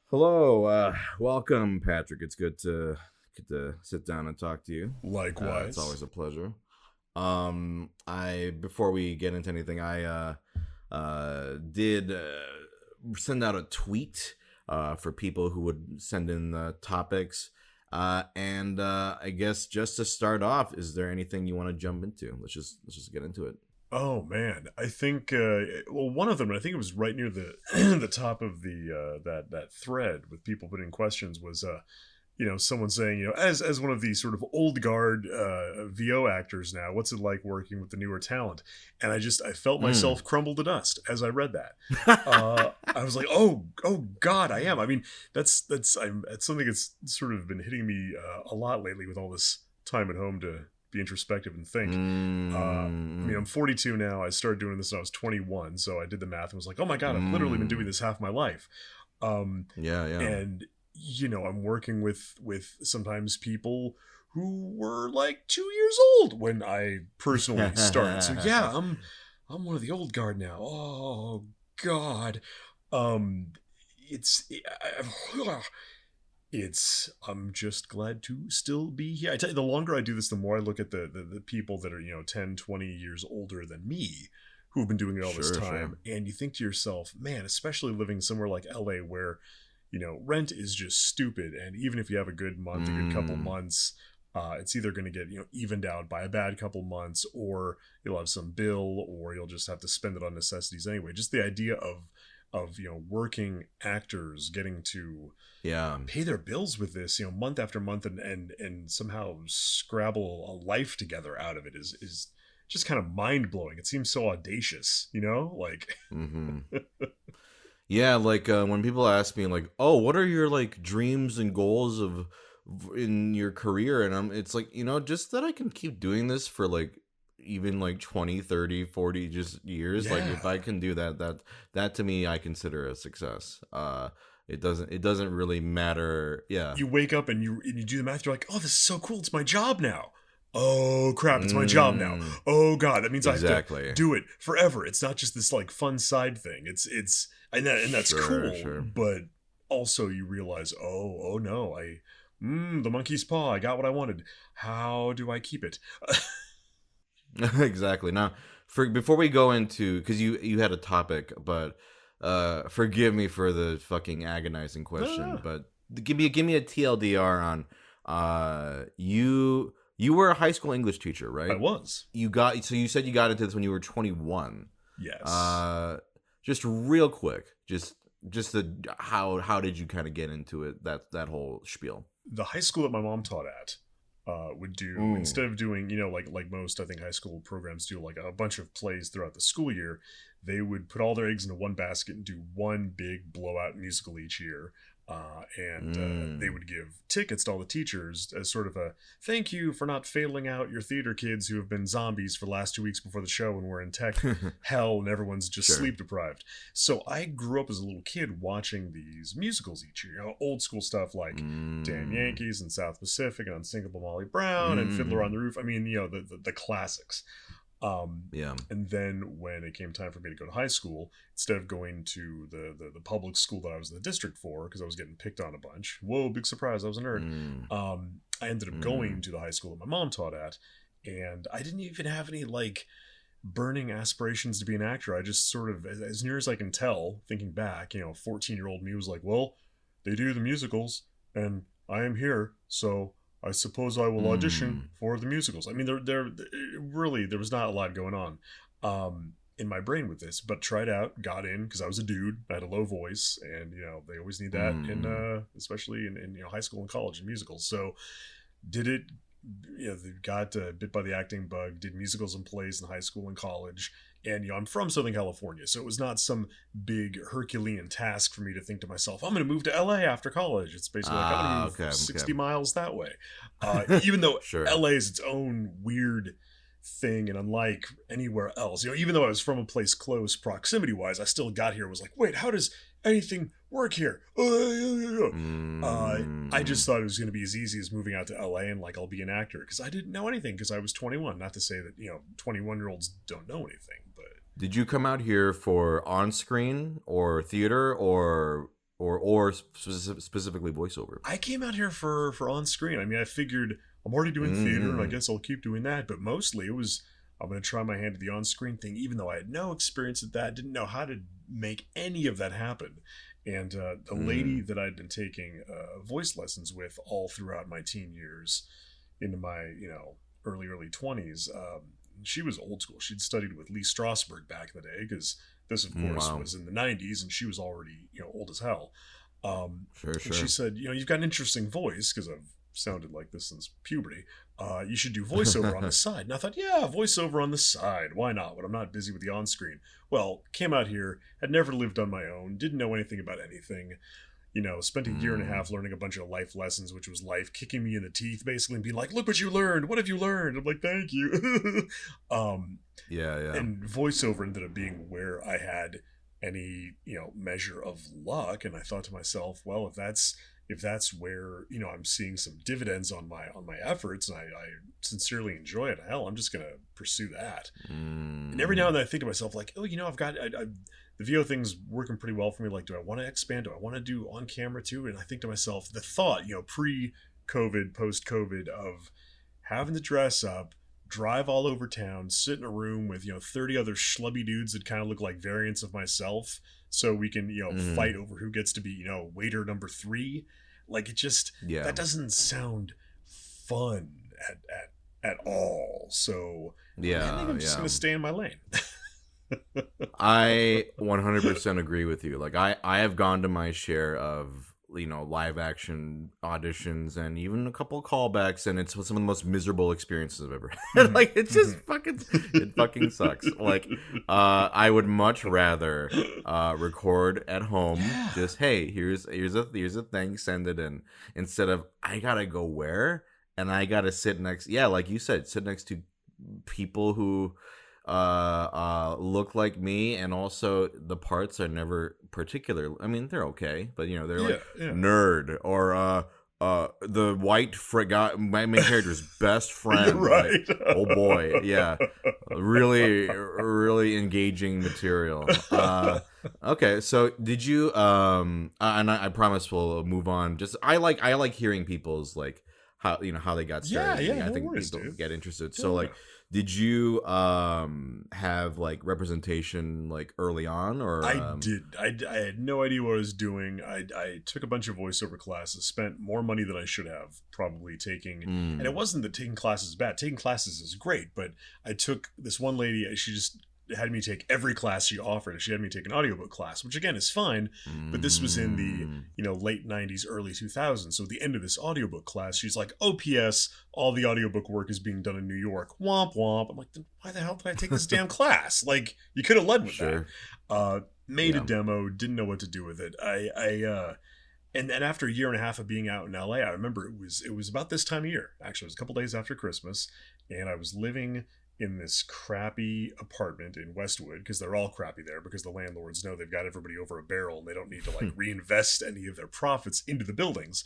Hello, welcome, Patrick. It's good to sit down and talk to you. It's Likewise. always a pleasure. I before we get into anything, I did send out a tweet for people who would send in topics. And I guess just to start off, is there anything you want to jump into? Let's just get into it. Oh man, I think one of them, I think it was right near the the top of the that thread with people putting questions was someone saying, as one of these sort of old guard VO actors now, what's it like working with the newer talent? And I felt Mm. myself crumble to dust as I read that. I was like, oh God, I am. I mean, that's something that's sort of been hitting me a lot lately with all this time at home to be introspective and think. I'm Mm. 42 now. I started doing this when I was 21, so I did the math and was like, oh my God, I've literally been doing Mm. this half my life. Um, Yeah, yeah. and I'm working with sometimes people who were like 2 years old when I personally started. So yeah, I'm one of the old guard now. Oh God, um, it's it's I'm just glad to still be here. I tell you, the longer I do this, the more I look at the people that are 10, 20 years older than me who've been doing it all this Sure, sure. time, and you think to yourself, man, especially living somewhere like LA where rent is just stupid, and even if you have a good month, a good couple Mm. months, it's either going to get evened out by a bad couple months, or you'll have some bill, or you'll just have to spend it on necessities anyway. Just the idea of working actors getting to Yeah. pay their bills with this, month after month, and somehow scrabble a life together out of it is just kind of mind blowing. It seems so audacious, like Mm-hmm. Yeah, like when people ask me, like, "Oh, what are your like dreams and goals of in your career?" and it's like, just that I can keep doing this for like even like 20, 30, 40 just years. Like if yeah. I can do that, that to me I consider a success. It doesn't really matter. Yeah. You wake up and you do the math. You're like, oh, this is so cool. It's my job now. Oh crap, it's my job now. Mm, Oh god, that means I have to exactly. do it forever. It's not just this like fun side thing. It's and that's Sure, cool, sure. but also you realize, oh no, the monkey's paw. I got what I wanted. How do I keep it? Exactly. Now, for before we go into, because you had a topic, but forgive me for the fucking agonizing question, No, but give me a TLDR on you were a high school English teacher, I right? was. You said you got into this when you were 21. Yes. Uh, just real quick, just how did you kind of get into it, that whole spiel? The high school that my mom taught at would do, Ooh. instead of doing like most I think high school programs do, like a bunch of plays throughout the school year, they would put all their eggs into one basket and do one big blowout musical each year. And they Mm. would give tickets to all the teachers as sort of a thank you for not failing out your theater kids who have been zombies for the last 2 weeks before the show and we're in tech hell and everyone's just Sure. sleep deprived. So I grew up as a little kid watching these musicals each year, old school stuff like Dan Mm. Yankees and South Pacific and Unsinkable Molly Brown and Fiddler on Mm. the Roof. I mean, the classics. Yeah. And then when it came time for me to go to high school, instead of going to the public school that I was in the district for, because I was getting picked on a bunch, whoa, big surprise, I was a nerd. Mm. I ended up going Mm. to the high school that my mom taught at, and I didn't even have any like burning aspirations to be an actor. I just sort of, as near as I can tell, thinking back, 14-year-old me was like, well, they do the musicals, and I am here, so I suppose I will audition Mm. for the musicals. I mean, there really there was not a lot going on in my brain with this, but tried out, got in because I was a dude, I had a low voice, and they always need that in Mm. especially in high school and college and musicals. So did it. Got bit by the acting bug. Did musicals and plays in high school and college, and I'm from Southern California, so it was not some big Herculean task for me to think to myself, I'm going to move to LA after college. It's basically like I'm going to move Okay, okay. 60 miles that way. Even though Sure. LA is its own weird thing and unlike anywhere else, even though I was from a place close proximity wise, I still got here and was like, wait, how does anything work here? I just Mm. thought it was going to be as easy as moving out to LA and like I'll be an actor, because I didn't know anything because I was 21. Not to say that 21-year-olds don't know anything, but Did you come out here for on screen or theater or or specifically voiceover? I came out here for on screen. I mean, I figured I'm already doing theater, and I Mm. guess I'll keep doing that. But mostly, it was I'm going to try my hand at the on screen thing, even though I had no experience at that, didn't know how to make any of that happen. And the lady Mm. that I'd been taking voice lessons with all throughout my teen years, into my early 20s, she was old school. She'd studied with Lee Strasberg back in the day, because this, of course, Wow. was in the 90s, and she was already old as hell. Sure, And she sure. said, you've got an interesting voice, because I've sounded like this since puberty. You should do voiceover on the side. And I thought, yeah, voiceover on the side. Why not? When I'm not busy with the on screen. Well, came out here, had never lived on my own, didn't know anything about anything. Spent a year and a Mm. half learning a bunch of life lessons, which was life kicking me in the teeth, basically, and being like, look what you learned. What have you learned? I'm like, thank you. um, Yeah, yeah. and voiceover ended up being where I had any measure of luck, and I thought to myself, well, if that's where I'm seeing some dividends on my efforts, and I sincerely enjoy it, hell, I'm just gonna pursue that. And every now Mm. and then I think to myself, like, oh, I've got the VO thing's working pretty well for me. Like, do I want to expand? Do I want to do on camera too? And I think to myself, the thought, pre-COVID, post-COVID, of having to dress up, drive all over town, sit in a room with 30 other schlubby dudes that kind of look like variants of myself, so we can Mm. fight over who gets to be waiter number 3. Like, it just, Yeah. that doesn't sound fun at all. So I think Yeah, I'm just yeah. gonna stay in my lane. I 100% agree with you. Like I have gone to my share of live action auditions and even a couple of callbacks, and it's some of the most miserable experiences I've ever had. Mhm, Like it fucking sucks. Like I would much rather record at home. yeah. Just hey, here's a thing, send it in, instead of I gotta go where and I gotta sit next. Yeah, like you said, sit next to people who look like me, and also the parts are never particular. I mean, they're okay, but they're Yeah, like yeah. nerd or the white guy, my main character's best You're friend. Like, right. oh boy, yeah, really, really engaging material. Okay, so did you and I promise we'll move on. Just I like hearing people's like how they got Yeah, started. yeah, I no think worries, people dude. get interested. So Yeah. like, did you have like representation like early on, or I did. I had no idea what I was doing. I took a bunch of voiceover classes, spent more money than I should have probably taking. And it mm, wasn't that taking classes is bad. Taking classes is great, but I took this one lady, she just had me take every class she offered. She had me take an audiobook class, which again is fine, but this was in the, mm, late 90s, early 2000s. So at the end of this audiobook class, she's like, "Oh, PS, all the audiobook work is being done in New York. Womp womp." I'm like, then why the hell did I take this damn class? Like, you could have led with that. sure, Made a yeah, demo, didn't know what to do with it. And after a year and a half of being out in LA, I remember it was about this time of year. Actually, it was a couple days after Christmas, and I was living in this crappy apartment in Westwood, because they're all crappy there, because the landlords know they've got everybody over a barrel and they don't need to like reinvest any of their profits into the buildings.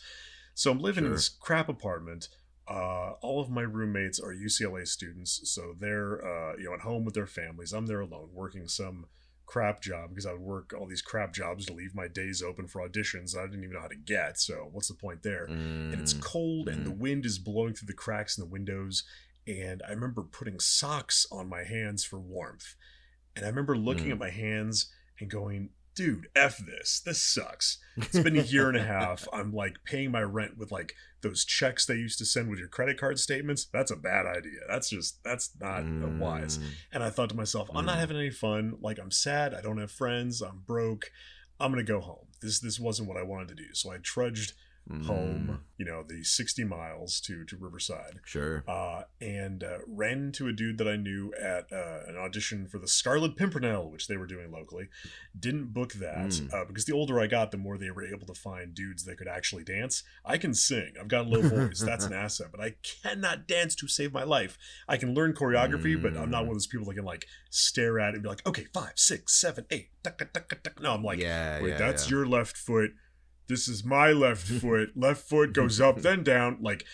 So I'm living in sure, this crap apartment. All of my roommates are UCLA students, so they're at home with their families. I'm there alone working some crap job, because I would work all these crap jobs to leave my days open for auditions I didn't even know how to get. So what's the point there? And it's mm, cold, and the mm, wind is blowing through the cracks in the windows. And I remember putting socks on my hands for warmth. And I remember looking at mm. my hands and going, dude, F this. This sucks. It's been a year and a half. I'm like paying my rent with like those checks they used to send with your credit card statements. That's a bad idea. That's not wise. Mm, And I thought to myself, I'm not mm, having any fun. Like, I'm sad. I don't have friends. I'm broke. I'm going to go home. This wasn't what I wanted to do. So I trudged home, mm, the 60 miles to Riverside, sure, and ran into a dude that I knew at an audition for the Scarlet Pimpernel, which they were doing locally. Didn't book that, mm. because the older I got, the more they were able to find dudes that could actually dance. I can sing. I've got a low voice. That's an asset, but I cannot dance to save my life. I can learn choreography, but I'm not one Mm. of those people that can like stare at it and be like, okay, 5, 6, 7, 8. No, I'm like, Yeah, wait, yeah, that's yeah. your left foot. This is my left foot. Left foot goes up, then down. Like,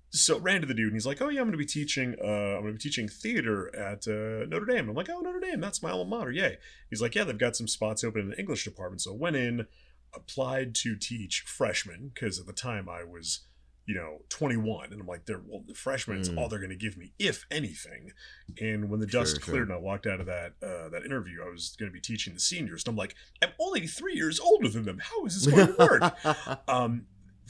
so ran to the dude, and he's like, "Oh yeah, I'm going to be teaching. I'm going to be teaching theater at Notre Dame." I'm like, "Oh, Notre Dame, that's my alma mater, yay!" He's like, "Yeah, they've got some spots open in the English department." So I went in, applied to teach freshmen because at the time I was, 21, and I'm like, the freshmen's all they're going to give me, if anything. And when the dust cleared and I walked out of that interview, I was going to be teaching the seniors, and I'm like, I'm only 3 years older than them. How is this going to work?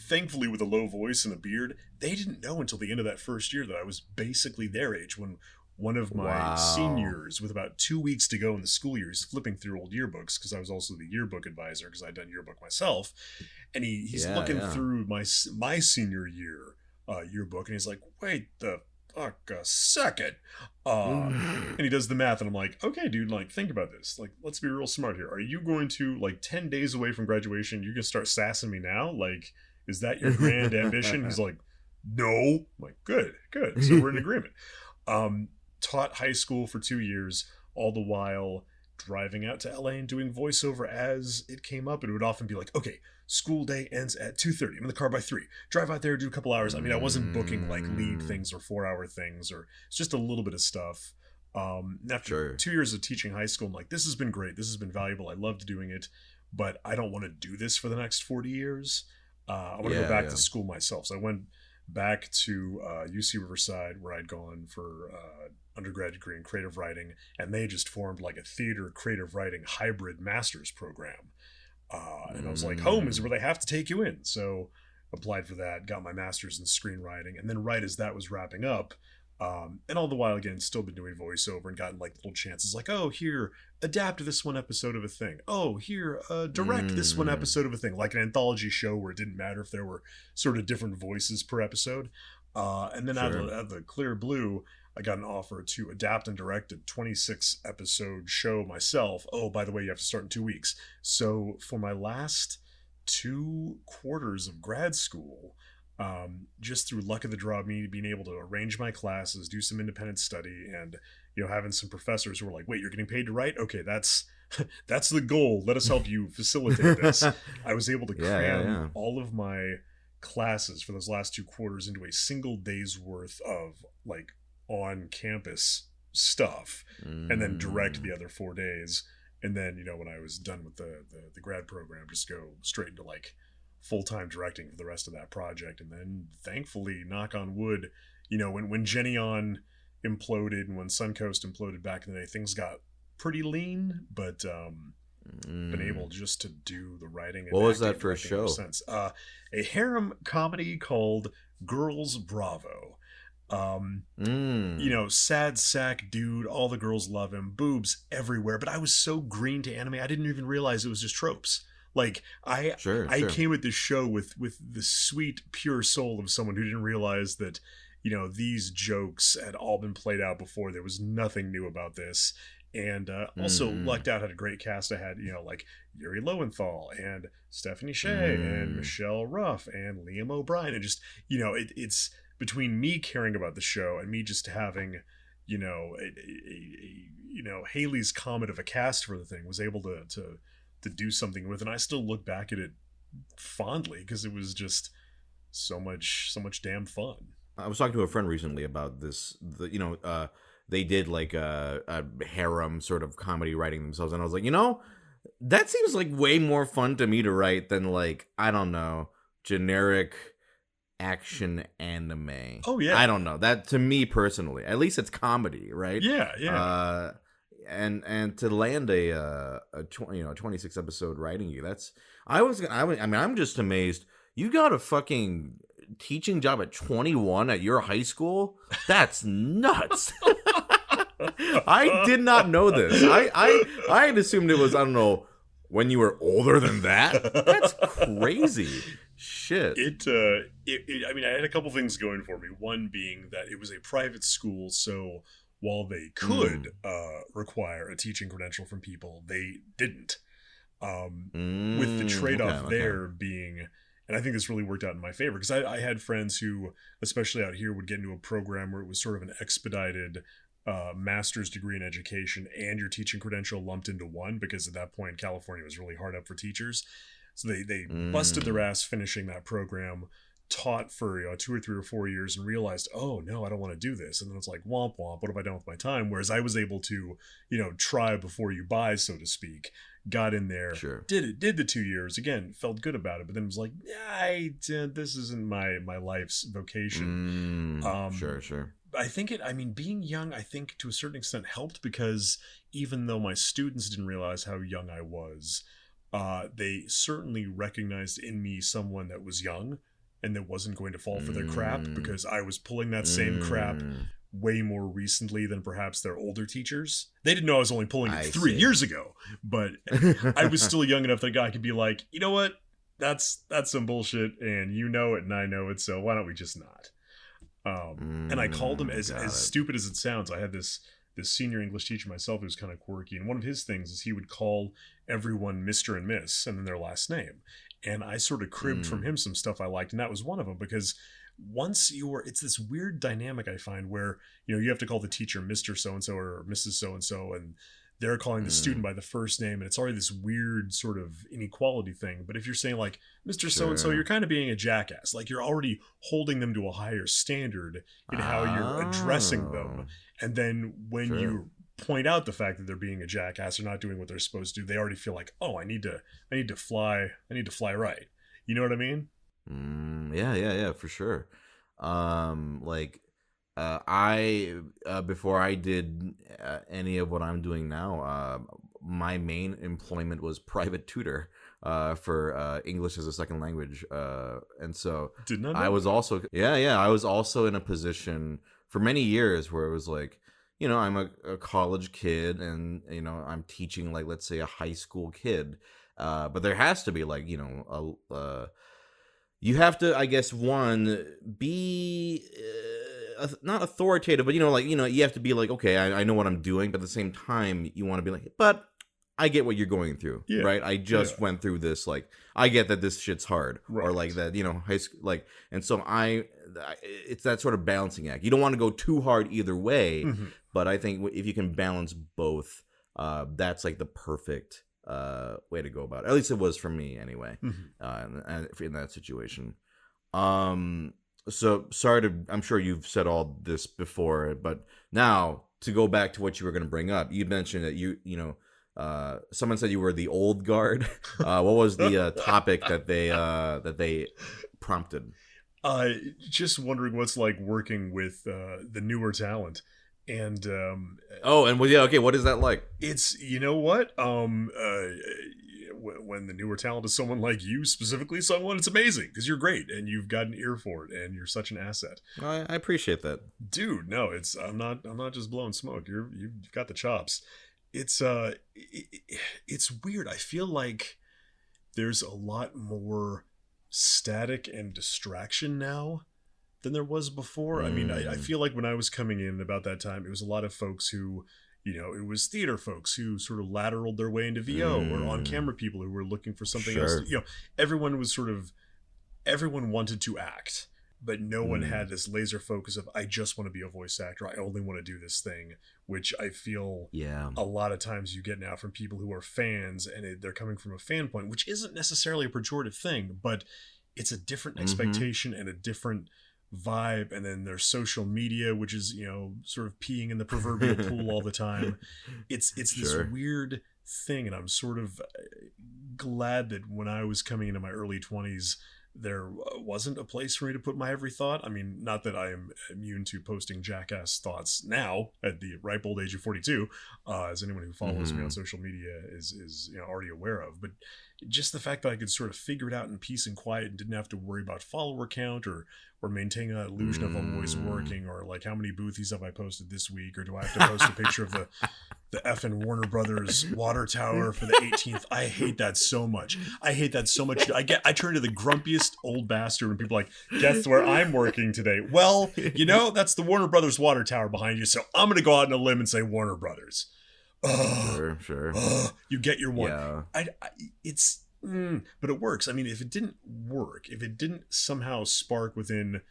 Thankfully, with a low voice and a beard, they didn't know until the end of that first year that I was basically their age. When one of my seniors, with about 2 weeks to go in the school year, is flipping through old yearbooks because I was also the yearbook advisor because I'd done yearbook myself, and he's looking through my senior year yearbook, and he's like, "Wait the fuck a second," and he does the math, and I'm like, "Okay, dude, like think about this. Like, let's be real smart here. Are you going to, like, 10 days away from graduation, you're gonna start sassing me now? Like, is that your grand ambition?" He's like, "No." I'm like, good. So we're in agreement. Taught high school for 2 years, all the while driving out to LA and doing voiceover as it came up. It would often be like, okay, school day ends at 2:30. I'm in the car by 3. Drive out there, do a couple hours. I mean, I wasn't booking like lead things or 4-hour things, or it's just a little bit of stuff. After 2 years of teaching high school, I'm like, this has been great. This has been valuable. I loved doing it, but I don't want to do this for the next 40 years. I want to go back to school myself. So I went back to UC Riverside, where I'd gone for undergrad degree in creative writing, and they just formed like a theater creative writing hybrid master's program. And I was like, home is where they have to take you in. So applied for that, got my master's in screenwriting, and then right as that was wrapping up, and all the while, again, still been doing voiceover and gotten like little chances like, oh, here, adapt this one episode of a thing. Oh, here, direct this one episode of a thing, like an anthology show where it didn't matter if there were sort of different voices per episode. And then out of the clear blue, I got an offer to adapt and direct a 26 episode show myself. Oh, by the way, you have to start in 2 weeks. So for my last 2 quarters of grad school, just through luck of the draw, me being able to arrange my classes, do some independent study, and having some professors who were like, wait, you're getting paid to write? Okay, that's the goal. Let us help you facilitate this. I was able to cram all of my classes for those last 2 quarters into a single day's worth of like on campus stuff, and then direct the other 4 days. And then, when I was done with the grad program, just go straight into like full-time directing for the rest of that project. And then thankfully, knock on wood, when Geneon imploded and when Suncoast imploded back in the day, things got pretty lean, but been able just to do the writing. And what was that for a show? A harem comedy called Girls Bravo. Sad sack dude, all the girls love him, boobs everywhere, but I was so green to anime, I didn't even realize it was just tropes. Like, I came at this show with the sweet, pure soul of someone who didn't realize that, these jokes had all been played out before. There was nothing new about this. And also lucked out, had a great cast. I had, like Yuri Lowenthal and Stephanie Shea and Michelle Ruff and Liam O'Brien. And just, it's between me caring about the show and me just having, Haley's Comet of a cast for the thing, was able to do something with. And I still look back at it fondly because it was just so much damn fun. I was talking to a friend recently about this. They did like a harem sort of comedy writing themselves, and I was like, that seems like way more fun to me to write than like, I don't know, generic action anime. Oh yeah, I don't know, that to me personally, at least it's comedy, right? Yeah. And to land a 26 episode writing you, I'm just amazed you got a fucking teaching job at 21 at your high school. That's nuts. I did not know this. I had assumed it was, I don't know, when you were older than that. That's crazy. Shit. I had a couple things going for me. One being that it was a private school, so while they could require a teaching credential from people, they didn't. With the trade-off there being, and I think this really worked out in my favor, because I had friends who, especially out here, would get into a program where it was sort of an expedited master's degree in education and your teaching credential lumped into one, because at that point California was really hard up for teachers. So they busted their ass finishing that program, taught for 2 or 3 or 4 years and realized, oh no, I don't want to do this, and then it's like womp womp, what have I done with my time? Whereas I was able to try before you buy, so to speak. Got in there, Sure. did the 2 years, again, felt good about it, but then it was like, this isn't my life's vocation. Sure. I think being young, I think to a certain extent helped, because even though my students didn't realize how young I was, they certainly recognized in me someone that was young and that wasn't going to fall for their crap, because I was pulling that same crap way more recently than perhaps their older teachers. They didn't know I was only pulling it 3 years ago, but I was still young enough that a guy could be like, you know what, that's some bullshit, and you know it and I know it, so why don't we just not? And I called him, as stupid as it sounds, I had this senior English teacher myself who was kind of quirky, and one of his things is he would call everyone Mr. and Miss and then their last name. And I sort of cribbed from him some stuff I liked, and that was one of them, because it's this weird dynamic I find where, you have to call the teacher Mr. So-and-so or Mrs. So-and-so, and they're calling the student by the first name, and it's already this weird sort of inequality thing. But if you're saying like Mr. So-and-so, you're kind of being a jackass. Like, you're already holding them to a higher standard in how you're addressing them. And then when you point out the fact that they're being a jackass or not doing what they're supposed to do, they already feel like, oh, I need to fly right. You know what I mean? Yeah, for sure. I before I did any of what I'm doing now, my main employment was private tutor for English as a second language, and so I was also I was also in a position for many years where it was like, I'm a college kid, and I'm teaching, like, let's say a high school kid, but there has to be, like, you have to, I guess, one, be not authoritative, but you have to be like, okay, I know what I'm doing, but at the same time you want to be like, but I get what you're going through, right? I just went through this, like, I get that this shit's hard, or like that, high school, like, and so it's that sort of balancing act. You don't want to go too hard either way, but I think if you can balance both, that's like the perfect way to go about it. At least it was for me anyway, and in that situation. So sorry I'm sure you've said all this before, but now to go back to what you were going to bring up, you mentioned that someone said you were the old guard. What was the topic that they prompted? Just wondering what's like working with the newer talent. And what is that like? It's, what, when the newer talent is someone like you, specifically someone, it's amazing, because you're great and you've got an ear for it and you're such an asset. I appreciate that, dude. No, I'm not just blowing smoke. You've got the chops. It's it's weird. I feel like there's a lot more static and distraction now than there was before. I mean, I feel like when I was coming in about that time, it was a lot of folks who, it was theater folks who sort of lateraled their way into VO, or on camera people who were looking for something else. Everyone wanted to act, but no one had this laser focus of, I just want to be a voice actor. I only want to do this thing, which I feel a lot of times you get now from people who are fans, and they're coming from a fan point, which isn't necessarily a pejorative thing, but it's a different expectation and a different vibe. And then there's social media, which is, sort of peeing in the proverbial pool all the time. It's this weird thing, and I'm sort of glad that when I was coming into my early 20s, there wasn't a place for me to put my every thought. I mean, not that I am immune to posting jackass thoughts now at the ripe old age of 42, as anyone who follows me on social media is already aware of. But just the fact that I could sort of figure it out in peace and quiet and didn't have to worry about follower count or maintaining that illusion of I'm always working, or like how many Boothies have I posted this week, or do I have to post a picture of the effing Warner Brothers water tower for the 18th. I hate that so much. I turn to the grumpiest old bastard when people are like, guess where I'm working today? Well, that's the Warner Brothers water tower behind you, so I'm gonna go out on a limb and say Warner Brothers. Sure. You get your one. Yeah. But it works. I mean, if it didn't work, if it didn't somehow spark within,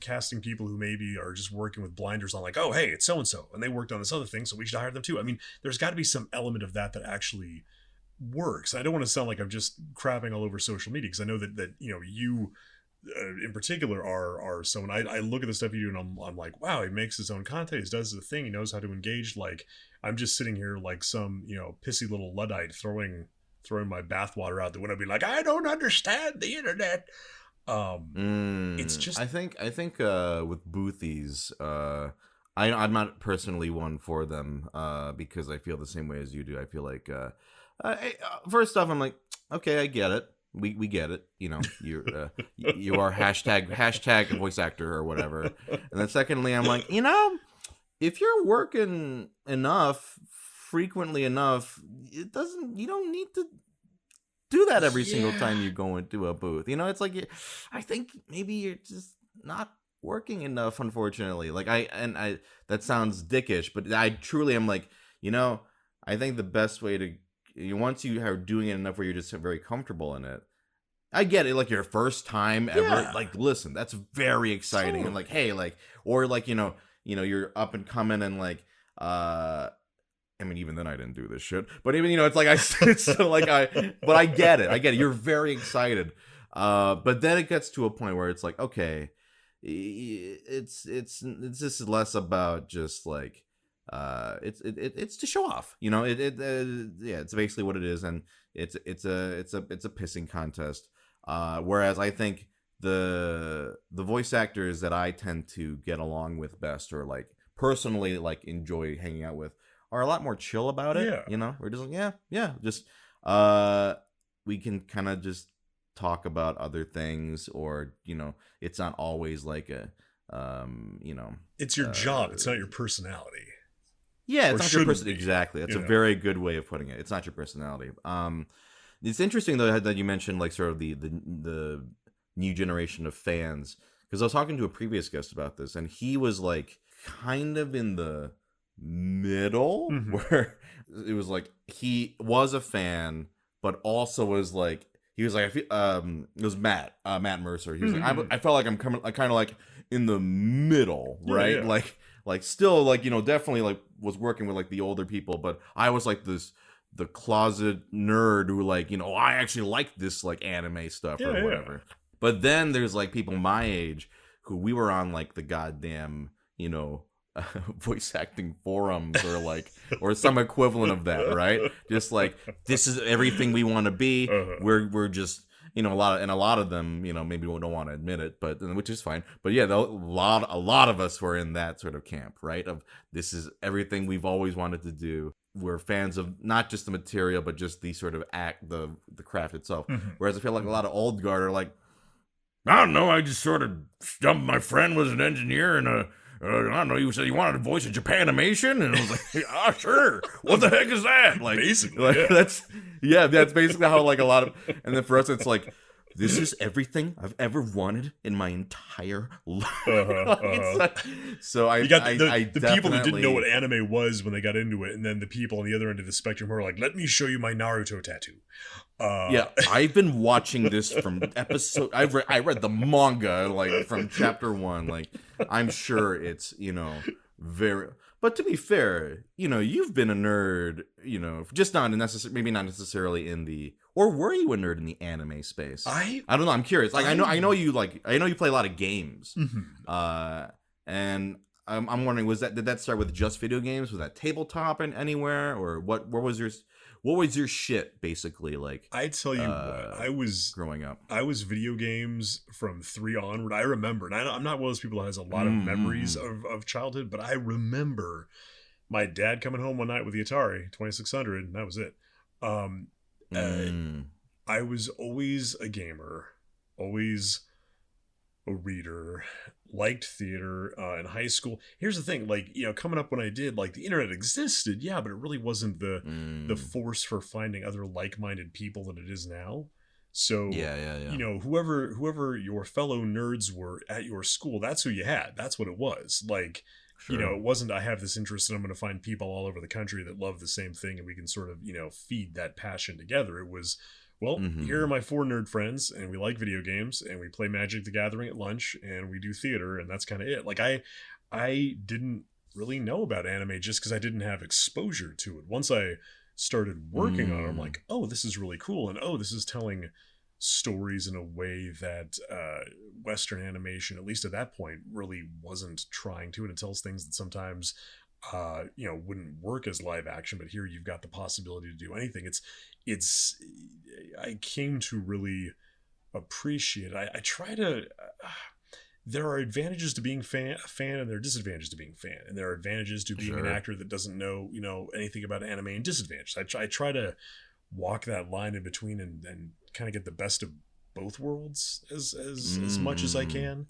casting people who maybe are just working with blinders on, like, oh, hey, it's so-and-so, and they worked on this other thing, so we should hire them too. I mean, there's got to be some element of that actually works. I don't want to sound like I'm just crapping all over social media, because I know that you in particular are someone, I look at the stuff you do and I'm like, wow, he makes his own content, he does the thing, he knows how to engage. Like, I'm just sitting here like some pissy little Luddite throwing my bathwater out the window, be like, I don't understand the internet. It's just, I think with Boothies, I'm not personally one for them, because I feel the same way as you do. I feel like first off, I'm like, okay, I get it. We get it. You know, you are hashtag voice actor or whatever. And then secondly, I'm like, if you're working enough, frequently enough, you don't need to do that every single time you go into a booth. It's like, I think maybe you're just not working enough, unfortunately. Like, I that sounds dickish, but I truly am like, I think the best way to, once you are doing it enough where you're just very comfortable in it, I get it, like your first time ever, like, listen, that's very exciting. And like, hey, like, or like, you're up and coming, and like, I mean, even then I didn't do this shit, but even, it's like, but I get it. You're very excited. But then it gets to a point where it's like, okay, it's just less about just like, it's to show off, yeah, it's basically what it is. And it's a pissing contest. Whereas I think the voice actors that I tend to get along with best, or like personally like enjoy hanging out with, are a lot more chill about it. We're just like, just we can kind of just talk about other things, or it's not always like a it's your job, it's not your personality. Yeah, it's not your person. Exactly, that's a very good way of putting it. It's not your personality. It's interesting though that you mentioned like sort of the new generation of fans, because I was talking to a previous guest about this, and he was like kind of in the middle, where it was like he was a fan, but also was like, he was like, I feel, it was Matt Mercer. He was like, I felt like I'm kind of like in the middle, right? Yeah. Like still like, definitely like was working with like the older people, but I was like the closet nerd who like, I actually like this like anime stuff or whatever. Yeah. But then there's like people my age who we were on like the goddamn, voice acting forums, or like, or some equivalent of that, right? Just like, this is everything we want to be. We're just, a lot of them, maybe we don't want to admit it, but which is fine. But yeah, a lot of us were in that sort of camp, right? Of this is everything we've always wanted to do. We're fans of not just the material, but just the sort of the craft itself. Whereas I feel like a lot of old guard are like, I don't know, I just sort of stumped. My friend was an engineer, and I don't know, you said you wanted to voice a Japanimation, and I was like, sure. What the heck is that? Like, basically, like, that's basically how like a lot of, and then for us, it's like, this is everything I've ever wanted in my entire life. So I got the people that didn't know what anime was when they got into it, and then the people on the other end of the spectrum who are like, let me show you my Naruto tattoo. Yeah, I've been watching this from episode. I read the manga like from chapter 1. Like, I'm sure it's very. But to be fair, you've been a nerd. Just not necessarily, maybe not necessarily in the. Or were you a nerd in the anime space? I don't know. I'm curious. Like, I know you play a lot of games. And I'm wondering, did that start with just video games? Was that tabletop and anywhere, or what was your shit basically like? I tell you what, I was growing up. I was video games from 3 onward. I remember, and I'm not one of those people that has a lot of memories of childhood, but I remember my dad coming home one night with the Atari 2600, and that was it. I was always a gamer, always a reader, liked theater in high school. Here's the thing, like, coming up when I did, like, the internet existed, yeah, but it really wasn't the force for finding other like-minded people that it is now. So whoever your fellow nerds were at your school, that's who you had. That's what it was. Like, it wasn't, I have this interest and I'm going to find people all over the country that love the same thing and we can sort of, feed that passion together. It was, well, here are my 4 nerd friends, and we like video games, and we play Magic the Gathering at lunch, and we do theater, and that's kind of it. Like, I didn't really know about anime just because I didn't have exposure to it. Once I started working on it, I'm like, oh, this is really cool, and oh, this is telling stories in a way that Western animation, at least at that point, really wasn't trying to, and it tells things that sometimes wouldn't work as live action, but here you've got the possibility to do anything. It's I came to really appreciate it. I try to there are advantages to being a fan, and there are disadvantages to being a fan, and there are advantages to being an actor that doesn't know anything about anime, and disadvantages. I try to walk that line in between and kind of get the best of both worlds as much as I can.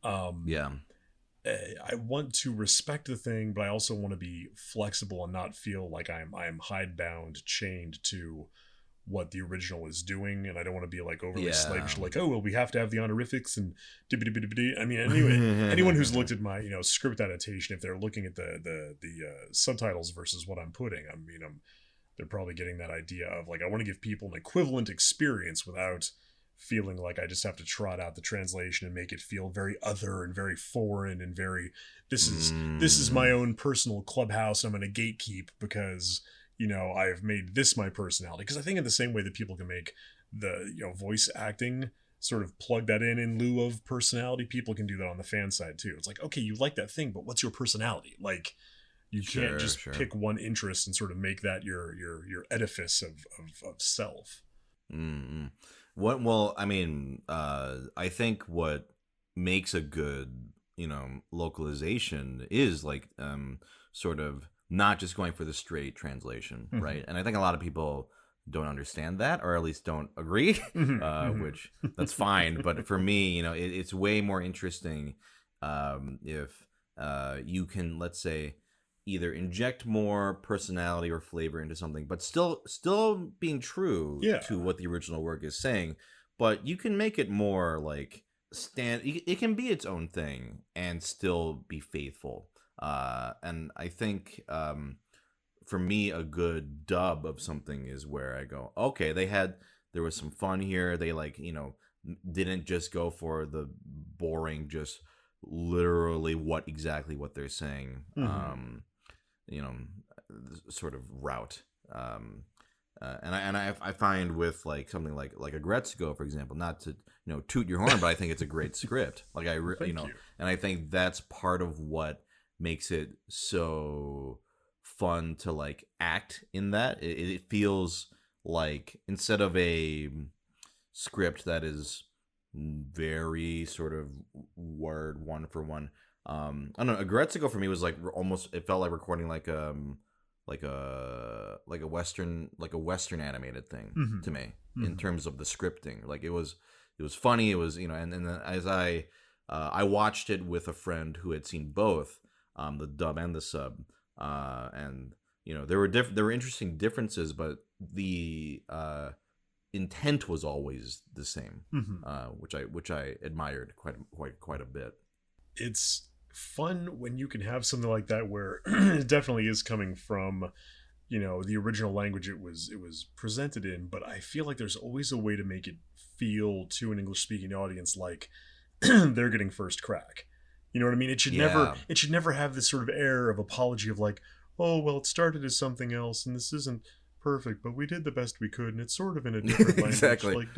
I want to respect the thing, but I also want to be flexible and not feel like I'm hidebound, chained to what the original is doing, and I don't want to be like overly slavish, like, oh well, we have to have the honorifics and I mean, anyway, anyone who's looked at my script adaptation, if they're looking at the subtitles versus what I'm putting, they're probably getting that idea of like, I want to give people an equivalent experience without feeling like I just have to trot out the translation and make it feel very other and very foreign and very this is my own personal clubhouse. I'm going to gatekeep because I've made this my personality. Because I think in the same way that people can make the voice acting sort of plug that in lieu of personality, people can do that on the fan side too. It's like, okay, you like that thing, but what's your personality? Like, you can't just pick one interest and sort of make that your edifice of self. Well, I mean, I think what makes a good, localization is like sort of not just going for the straight translation, right? And I think a lot of people don't understand that, or at least don't agree, which that's fine. But for me, it's way more interesting if you can, let's say, either inject more personality or flavor into something, but still being true to what the original work is saying, but you can make it more like it can be its own thing and still be faithful. And I think for me, a good dub of something is where I go, okay, there was some fun here. They didn't just go for the boring, just literally what they're saying. Sort of route. And I find with like something like a Gretzko, for example, not to toot your horn, but I think it's a great script. Like and I think that's part of what makes it so fun to like act in that. It feels like instead of a script that is very sort of word one for one. I don't know. A Gretzko for me was like almost. It felt like recording like a Western animated thing to me in terms of the scripting. Like it was funny. It was and then as I watched it with a friend who had seen both the dub and the sub, and there were interesting differences, but the intent was always the same, which I admired quite a bit. It's fun when you can have something like that where it definitely is coming from the original language it was presented in, but I feel like there's always a way to make it feel to an English speaking audience like they're getting first crack. You know what I mean? It should never have this sort of air of apology of like, oh well, it started as something else and this isn't perfect, but we did the best we could, and it's sort of in a different language. Exactly. Like,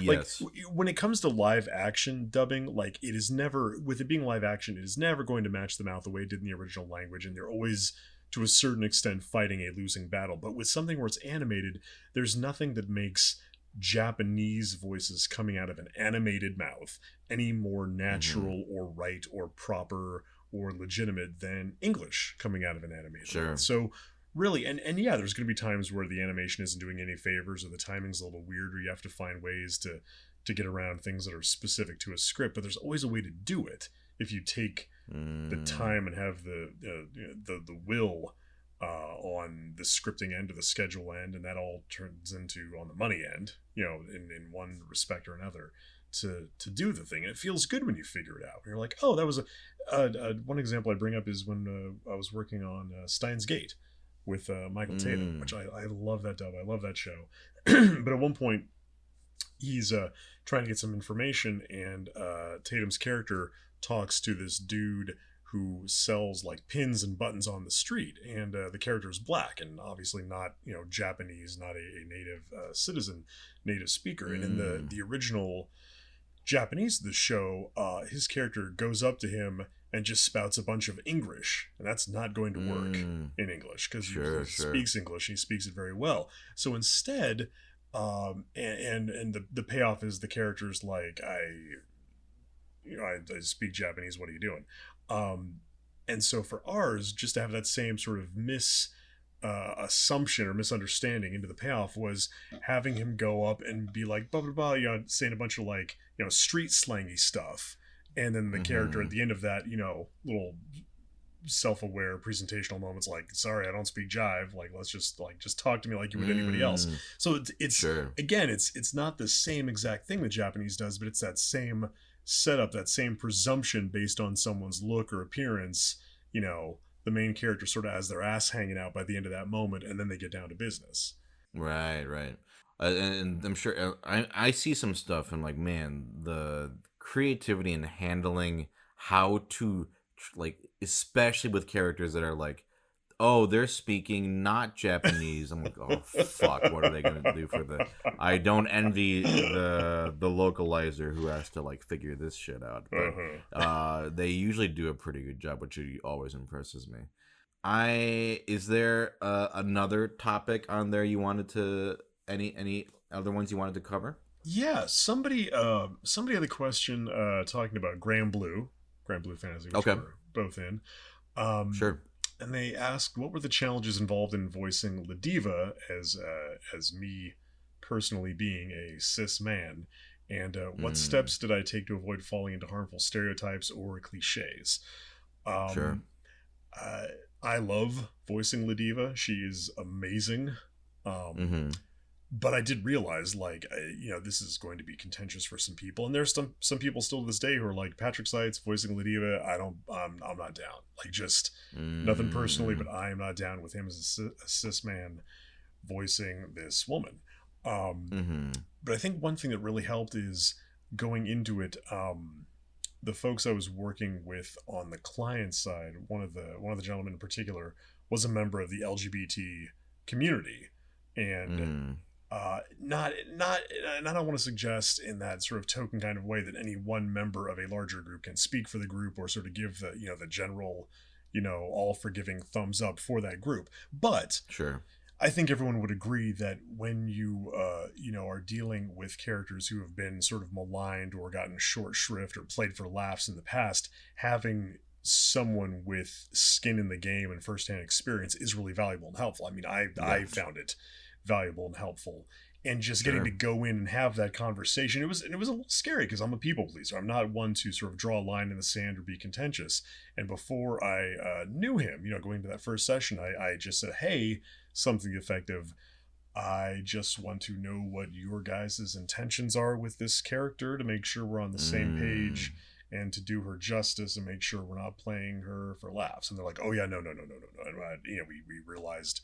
yes. Like when it comes to live action dubbing, like it is never, with it being live action, it is never going to match the mouth the way it did in the original language, and they're always to a certain extent fighting a losing battle. But with something where it's animated, there's nothing that makes Japanese voices coming out of an animated mouth any more natural or right or proper or legitimate than English coming out of an animated mouth. So really, and yeah, there's going to be times where the animation isn't doing any favors, or the timing's a little weird, or you have to find ways to get around things that are specific to a script. But there's always a way to do it if you take the time and have the will on the scripting end or the schedule end, and that all turns into on the money end, in one respect or another, to do the thing. And it feels good when you figure it out. You're like, oh, that was one example I bring up is when I was working on Steins Gate with Michael Tatum, which I love that dub. I love that show. But at one point, he's trying to get some information, and Tatum's character talks to this dude who sells like pins and buttons on the street, and the character is black and obviously not, you know, Japanese, not a native citizen, native speaker. And in the original Japanese of the show, his character goes up to him and just spouts a bunch of English, and that's not going to work in English because he speaks English. He speaks it very well. So instead, and the payoff is the character's like, I speak Japanese. What are you doing? And so for ours, just to have that same sort of assumption or misunderstanding into the payoff was having him go up and be like, blah, blah, blah, you know, saying a bunch of like, you know, street slangy stuff. And then the character at the end of that, you know, little self-aware presentational moments like, sorry, I don't speak jive. Like, let's just talk to me like you would anybody else. So it's again, it's not the same exact thing the Japanese does, but it's that same setup, that same presumption based on someone's look or appearance. You know, the main character sort of has their ass hanging out by the end of that moment, and then they get down to business. Right. And I'm sure I see some stuff and like, man, the creativity in handling how to like, especially with characters that are like, oh, they're speaking not Japanese. I'm like, oh fuck, what are they gonna do for the? I don't envy the localizer who has to like figure this shit out, but they usually do a pretty good job, which always impresses me. Is there another topic on there you wanted to any other ones you wanted to cover? Yeah, somebody had a question talking about Grand Blue Fantasy, which we're both in. Sure. And they asked, what were the challenges involved in voicing Ladiva as me personally being a cis man, and what steps did I take to avoid falling into harmful stereotypes or cliches? Sure. I love voicing Ladiva. She is amazing. But I did realize, like, you know, this is going to be contentious for some people, and there's some people still to this day who are like, Patrick SEITZ voicing Ladiva, I'm not down. Like, just nothing personally, but I am not down with him as a cis man voicing this woman. But I think one thing that really helped is going into it. The folks I was working with on the client side, one of the gentlemen in particular was a member of the LGBT community, and not and I don't want to suggest in that sort of token kind of way that any one member of a larger group can speak for the group or sort of give the, you know, the general, you know, all forgiving thumbs up for that group. But sure, I think everyone would agree that when you you know, are dealing with characters who have been sort of maligned or gotten short shrift or played for laughs in the past, having someone with skin in the game and firsthand experience is really valuable and helpful. I mean, I found it valuable and helpful, and just getting to go in and have that conversation, it was a little scary because I'm a people pleaser. I'm not one to sort of draw a line in the sand or be contentious. And before I knew him, you know, going to that first session, I just said, hey, something effective, I just want to know what your guys' intentions are with this character to make sure we're on the same page and to do her justice and make sure we're not playing her for laughs. And they're like, oh yeah, no. And you know, we realized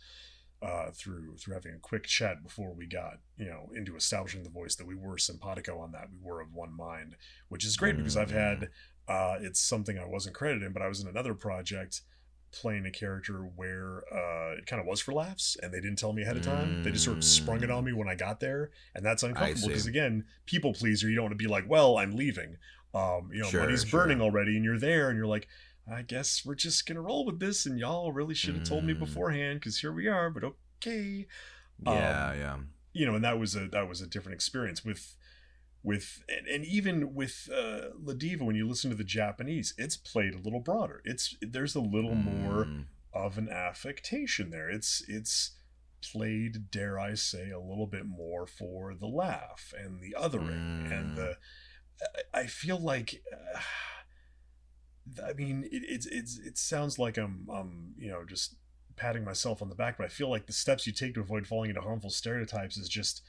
through having a quick chat before we got, you know, into establishing the voice that we were simpatico on that. We were of one mind, which is great because I've had it's something I wasn't credited in, but I was in another project playing a character where it kind of was for laughs, and they didn't tell me ahead of time. They just sort of sprung it on me when I got there, and that's uncomfortable because, again, people pleaser, you don't want to be like, well, I'm leaving, you know, money's burning already, and you're there and you're like, I guess we're just gonna roll with this, and y'all really should have told me beforehand because here we are. But okay, yeah. You know, and that was a different experience with and even with Ladiva. When you listen to the Japanese, it's played a little broader. There's a little more of an affectation there. It's played, dare I say, a little bit more for the laugh and the othering and the. I feel like. I mean, it sounds like I'm you know, just patting myself on the back, but I feel like the steps you take to avoid falling into harmful stereotypes is just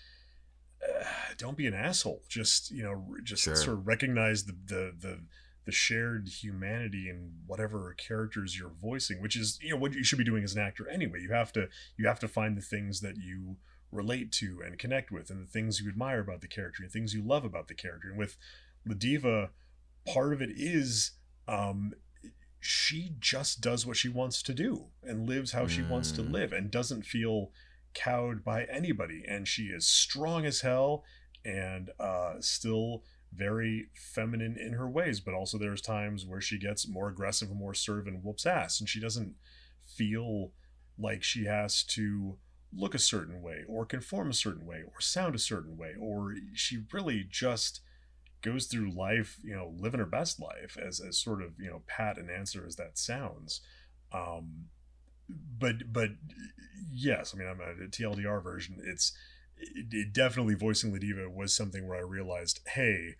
don't be an asshole. Just, you know, sort of recognize the shared humanity in whatever characters you're voicing, which is, you know, what you should be doing as an actor anyway. You have to find the things that you relate to and connect with, and the things you admire about the character, and things you love about the character. And with Ladiva, part of it is she just does what she wants to do and lives how she wants to live and doesn't feel cowed by anybody. And she is strong as hell and still very feminine in her ways, but also there's times where she gets more aggressive and more assertive and whoops ass, and she doesn't feel like she has to look a certain way or conform a certain way or sound a certain way, or she really just goes through life, living her best life, as sort of, pat and answer as that sounds. But yes, I mean, I'm a TLDR version. It definitely, voicing Ladiva was something where I realized, hey,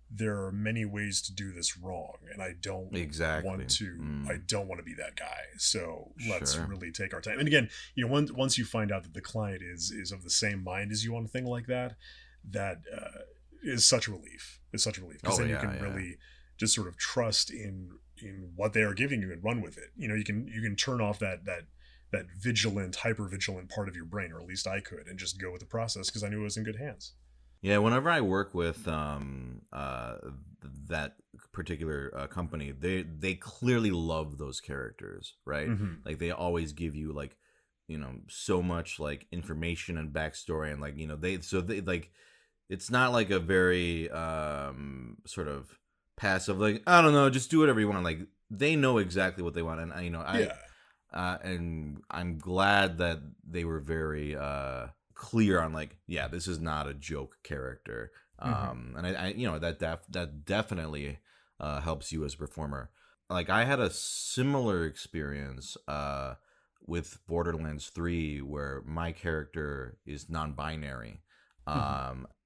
there are many ways to do this wrong, and I don't want to be that guy. So let's really take our time. And again, once you find out that the client is of the same mind as you on a thing like that, that is such a relief. It's such a relief, because then you can really just sort of trust in what they are giving you and run with it. You can turn off that vigilant, hyper vigilant part of your brain, or at least I could, and just go with the process, because I knew it was in good hands. Yeah, whenever I work with that particular company, they clearly love those characters, right? Mm-hmm. Like, they always give you like, so much like information and backstory, and like, they like, it's not like a very sort of passive, like, I don't know, just do whatever you want. Like, they know exactly what they want, and and I'm glad that they were very clear on, like, yeah, this is not a joke character. And I that definitely helps you as a performer. Like, I had a similar experience with Borderlands 3, where my character is non-binary.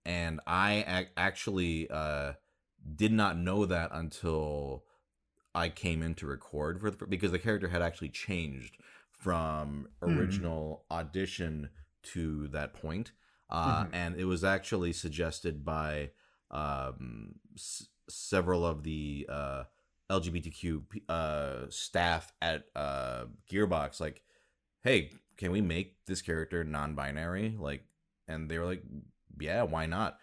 And I actually did not know that until I came in to record because the character had actually changed from original audition to that point. And it was actually suggested by several of the LGBTQ staff at Gearbox, like, hey, can we make this character non-binary? Like, and they were like, yeah, why not?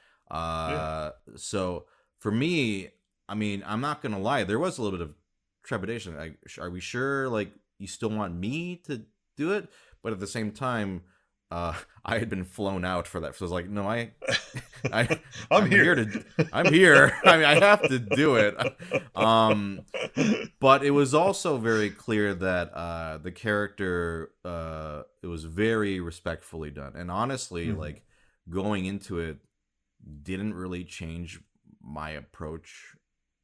So for me, I mean, I'm not gonna lie, there was a little bit of trepidation. Like, are we sure, like, you still want me to do it? But at the same time, I had been flown out for that, so I was like, no, I'm here. I'm here. I mean, I have to do it. But it was also very clear that the character, it was very respectfully done, and honestly, like, going into it didn't really change my approach,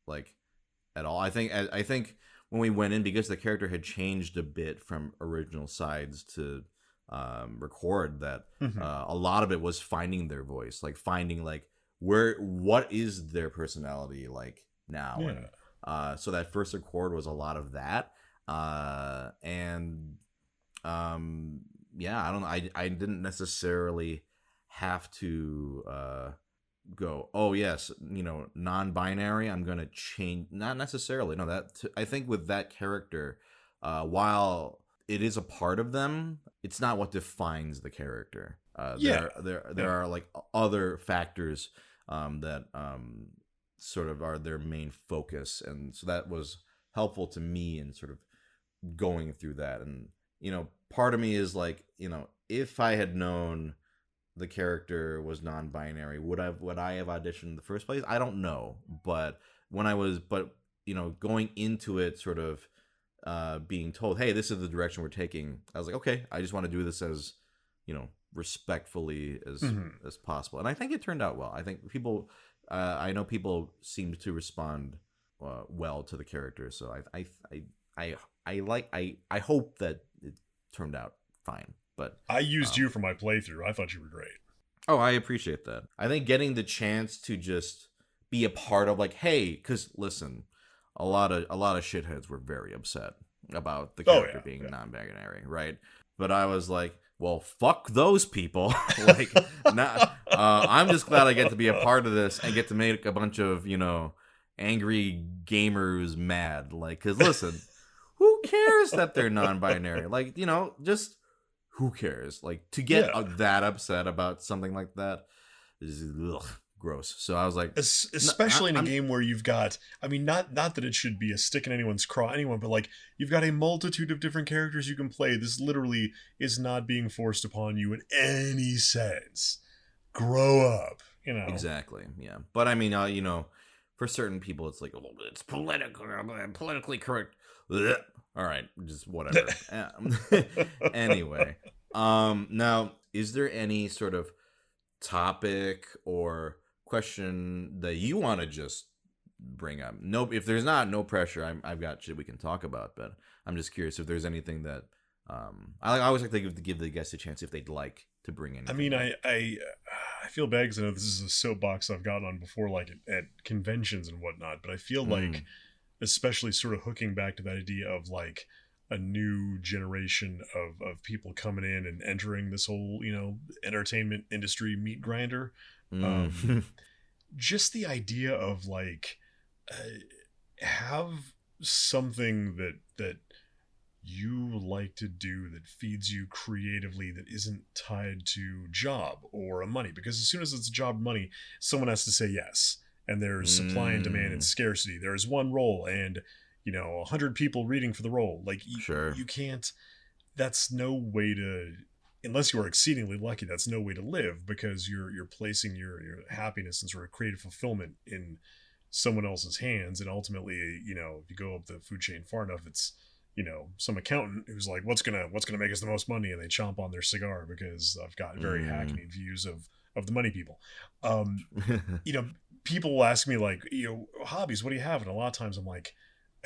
like, at all. I think when we went in, because the character had changed a bit from original sides to record, that a lot of it was finding their voice, like finding like what is their personality like now. And so that first record was a lot of that. And yeah, I don't know, I didn't necessarily have to go, oh yes, non-binary, I'm gonna change. Not necessarily. No, I think with that character, while it is a part of them, it's not what defines the character. There are like other factors that sort of are their main focus, and so that was helpful to me in sort of going through that. And part of me is like, if I had known the character was non-binary, would I have auditioned in the first place? I don't know, but going into it, sort of being told, hey, this is the direction we're taking, I was like, okay, I just want to do this as respectfully as possible, and I think it turned out well. I think people, I know people seemed to respond well to the character, so I hope that it turned out fine. But I used you for my playthrough. I thought you were great. Oh, I appreciate that. I think getting the chance to just be a part of, like, hey, because listen, a lot of shitheads were very upset about the character being non-binary, right? But I was like, well, fuck those people. Like, I'm just glad I get to be a part of this and get to make a bunch of angry gamers mad. Like, because listen, who cares that they're non-binary? Like, just. Who cares? Like, to get that upset about something like that is gross. So I was like, especially in a game where you've got, I mean, not that it should be a stick in anyone's craw, but like you've got a multitude of different characters you can play. This literally is not being forced upon you in any sense. Grow up, Exactly. Yeah. But I mean, for certain people, it's like, oh, it's politically correct. Ugh. All right, just whatever. Anyway, now, is there any sort of topic or question that you want to just bring up? No, if there's not, no pressure. I've got shit we can talk about, but I'm just curious if there's anything that I always like to give the guests a chance if they'd like to bring in. I mean, I feel bad because I know this is a soapbox I've gotten on before, like at conventions and whatnot, but I feel like, especially sort of hooking back to that idea of like a new generation of people coming in and entering this whole, entertainment industry meat grinder. Just the idea of like, have something that you like to do that feeds you creatively that isn't tied to job or a money, because as soon as it's a job or money, someone has to say yes, and there's supply and demand and scarcity. There's one role and 100 people reading for the role. Like you can't, that's no way to, unless you are exceedingly lucky, that's no way to live, because you're placing your happiness and sort of creative fulfillment in someone else's hands. And ultimately, if you go up the food chain far enough, it's some accountant who's like, what's gonna make us the most money, and they chomp on their cigar because I've got very hackneyed views of the money people. People will ask me like, hobbies, what do you have? And a lot of times I'm like,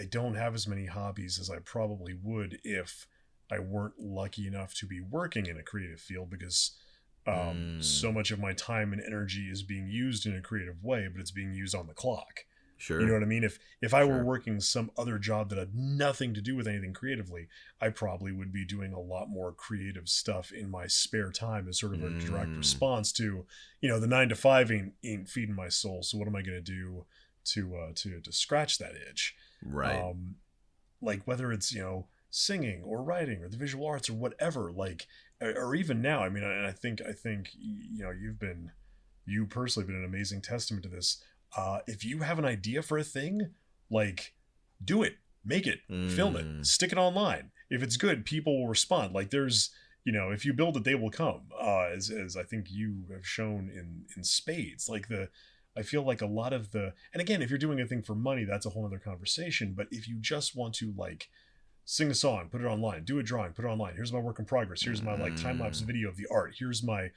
I don't have as many hobbies as I probably would if I weren't lucky enough to be working in a creative field, because so much of my time and energy is being used in a creative way, but it's being used on the clock. Sure. You know what I mean? If I were working some other job that had nothing to do with anything creatively, I probably would be doing a lot more creative stuff in my spare time as sort of a direct response to, the 9 to 5 ain't feeding my soul. So what am I going to do to scratch that itch? Right. Like whether it's, singing or writing or the visual arts or whatever, like, or even now, I mean, and I think, you personally been an amazing testament to this. If you have an idea for a thing, like, do it, make it, film it, stick it online. If it's good, people will respond. Like there's, if you build it, they will come, as I think you have shown in spades. Like I feel like a lot of and again, if you're doing a thing for money, that's a whole other conversation. But if you just want to like sing a song, put it online, do a drawing, put it online. Here's my work in progress. Here's my like time-lapse video of the art. Here's my,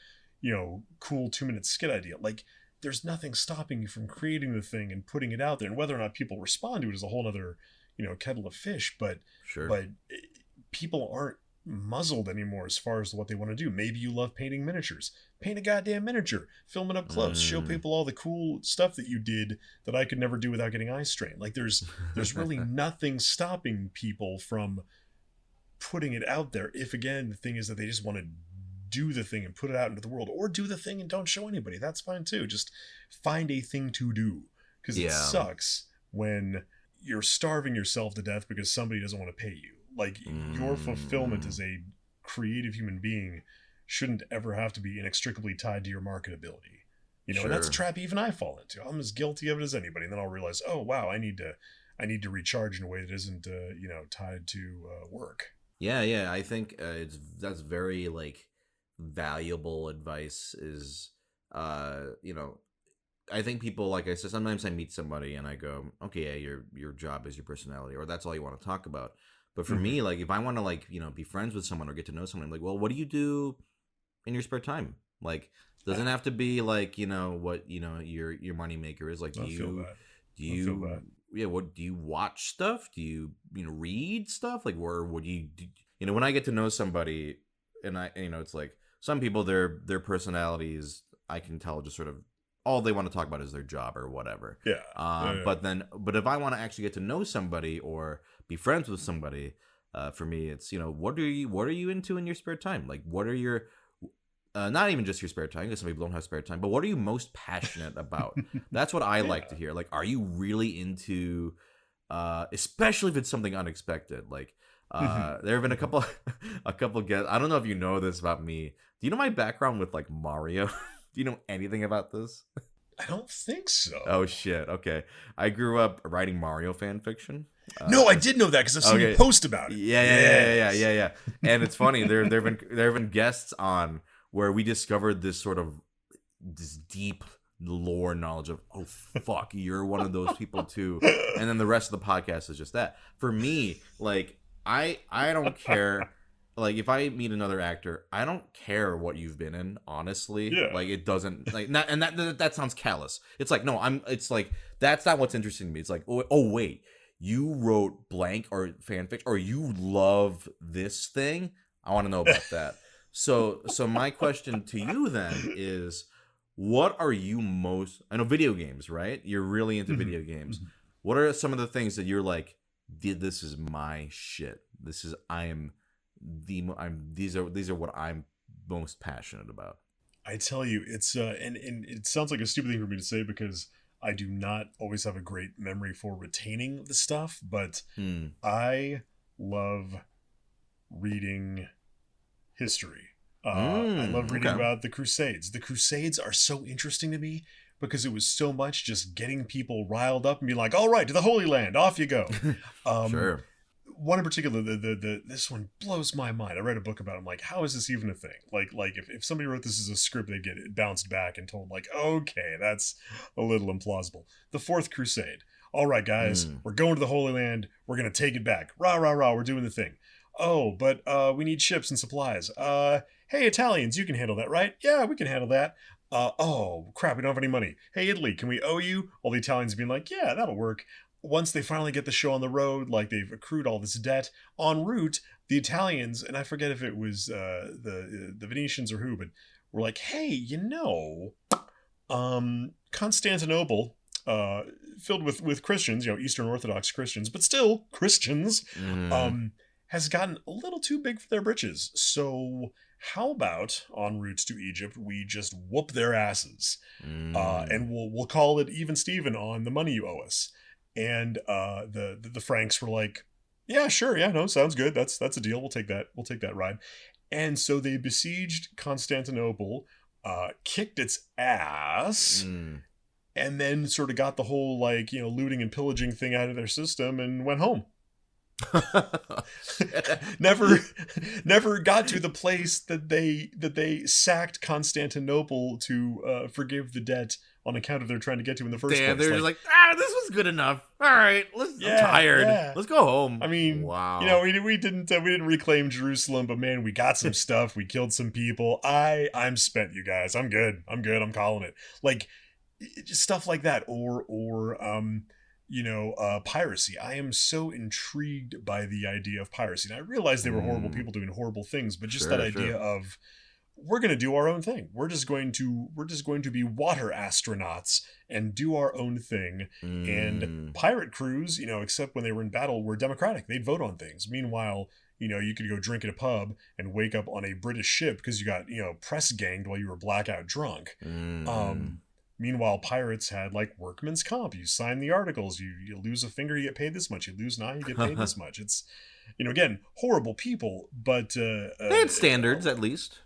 cool 2-minute skit idea. Like, there's nothing stopping you from creating the thing and putting it out there. And whether or not people respond to it is a whole other, kettle of fish. But people aren't muzzled anymore as far as what they want to do. Maybe you love painting miniatures. Paint a goddamn miniature. Film it up close. Show people all the cool stuff that you did that I could never do without getting eye strain. Like there's really nothing stopping people from putting it out there. If again, the thing is that they just want to do the thing and put it out into the world, or do the thing and don't show anybody. That's fine too. Just find a thing to do, because it sucks when you're starving yourself to death because somebody doesn't want to pay you. Like your fulfillment as a creative human being shouldn't ever have to be inextricably tied to your marketability. And that's a trap even I fall into. I'm as guilty of it as anybody. And then I'll realize, oh wow, I need to recharge in a way that isn't tied to work. Yeah. I think that's very like valuable advice. Is I think people, like I said, sometimes I meet somebody and I go, okay, yeah, your job is your personality, or that's all you want to talk about. But for me, like if I want to like be friends with someone or get to know someone, I'm like, well, what do you do in your spare time? Like, doesn't have to be like what your money maker is. Like, what do you watch stuff? Do you read stuff? Like, or would you when I get to know somebody, and I it's like some people, their personalities, I can tell just sort of all they want to talk about is their job or whatever. But if I want to actually get to know somebody or be friends with somebody, for me it's what are you into in your spare time? Like, what are your not even just your spare time, because some people don't have spare time, but what are you most passionate about? That's what I like to hear. Like, are you really into especially if it's something unexpected? Like there have been a couple guests. I don't know if you know this about me. Do you know my background with like Mario? Do you know anything about this? I don't think Oh so. shit. Okay. I grew up writing Mario fan fiction. No, I As did know that because I've seen you okay. post about it. Yes. Yeah. And it's funny. There have been guests on where we discovered this sort of this deep lore knowledge of, oh fuck, you're one of those people too. And then the rest of the podcast is just that. For me, like I don't care. Like if I meet another actor, I don't care what you've been in. Honestly, Yeah. like it doesn't like not, and that sounds callous. It's like no, I'm. It's like that's not what's interesting to me. It's like oh wait, you wrote blank or fanfic or you love this thing. I want to know about that. So my question to you then is, what are you most? I know video games, right? You're really into Mhm. video games. Mhm. What are some of the things that you're like, this is my shit. This is I am I'm these are what I'm most passionate about. I tell you, it's and it sounds like a stupid thing for me to say because I do not always have a great memory for retaining the stuff, but Hmm. I love reading history. I love reading Okay. about the Crusades. The Crusades are so interesting to me because it was so much just getting people riled up and being like, "All right, to the Holy Land, off you go." Um, Sure. One in particular, the this one blows my mind. I read a book about it. I'm like, how is this even a thing? Like if somebody wrote this as a script, they'd get it bounced back and told like, okay, that's a little implausible. The Fourth Crusade. All right, guys, Hmm. we're going to the Holy Land. We're gonna take it back. Rah rah rah. We're doing the thing. Oh, but we need ships and supplies. Hey Italians, you can handle that, right? Yeah, we can handle that. Oh crap, we don't have any money. Hey Italy, can we owe you? All the Italians being like, yeah, that'll work. Once they finally get the show on the road, like they've accrued all this debt en route, the Italians, and I forget if it was the Venetians or who, but were like, hey, Constantinople, uh, filled with Christians, Eastern Orthodox Christians, but still Christians, Hmm. um, has gotten a little too big for their britches. So how about en route to Egypt, we just whoop their asses, Hmm. and we'll call it even Steven on the money you owe us. And the Franks were like, yeah, sure, yeah, no, sounds good. That's a deal. We'll take that. We'll take that ride. And so they besieged Constantinople, kicked its ass, Hmm. and then sort of got the whole like looting and pillaging thing out of their system and went home. Shit. never never got to the place that they sacked Constantinople to forgive the debt on account of their trying to get to in the first Damn, place. they're just Like, like, this was good enough. All right, I'm yeah, tired. yeah. Let's go home. I mean, Wow. we didn't reclaim Jerusalem, but man, we got some stuff. We killed some people. I'm spent, you guys. I'm good. I'm good. I'm calling it. Like just stuff like that, or piracy. I am so intrigued by the idea of piracy, and I realize they were horrible Hmm. people doing horrible things, but just that Sure, idea sure. of we're going to do our own thing. We're just going to be water astronauts and do our own thing. And Hmm. pirate crews, except when they were in battle, were democratic. They'd vote on things. Meanwhile, you could go drink at a pub and wake up on a British ship because you got press ganged while you were blackout drunk. Hmm. Um, Meanwhile, pirates had like workman's comp. You sign the articles. You lose a finger, you get paid this much. You lose an eye, you get paid this much. It's again horrible people, but They had standards, at least.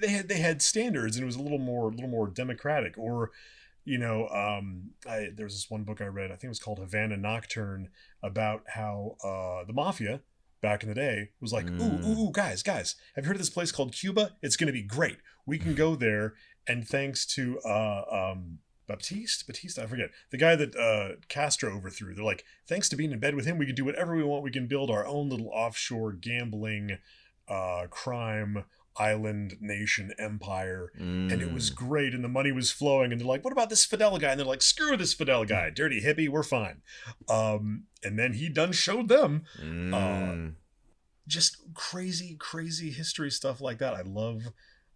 they had standards, and it was a little more democratic. Or there was this one book I read, I think it was called Havana Nocturne, about how the mafia back in the day was like, ooh, guys, have you heard of this place called Cuba? It's going to be great. We can go there, and thanks to Batista, I forget, the guy that Castro overthrew. They're like, thanks to being in bed with him, we can do whatever we want. We can build our own little offshore gambling, crime island nation empire, and it was Hmm. great, and the money was flowing. And they're like, what about this Fidel guy? And they're like, screw this Fidel guy, dirty hippie, we're fine. And then he done showed them uh Hmm. just crazy history stuff like that.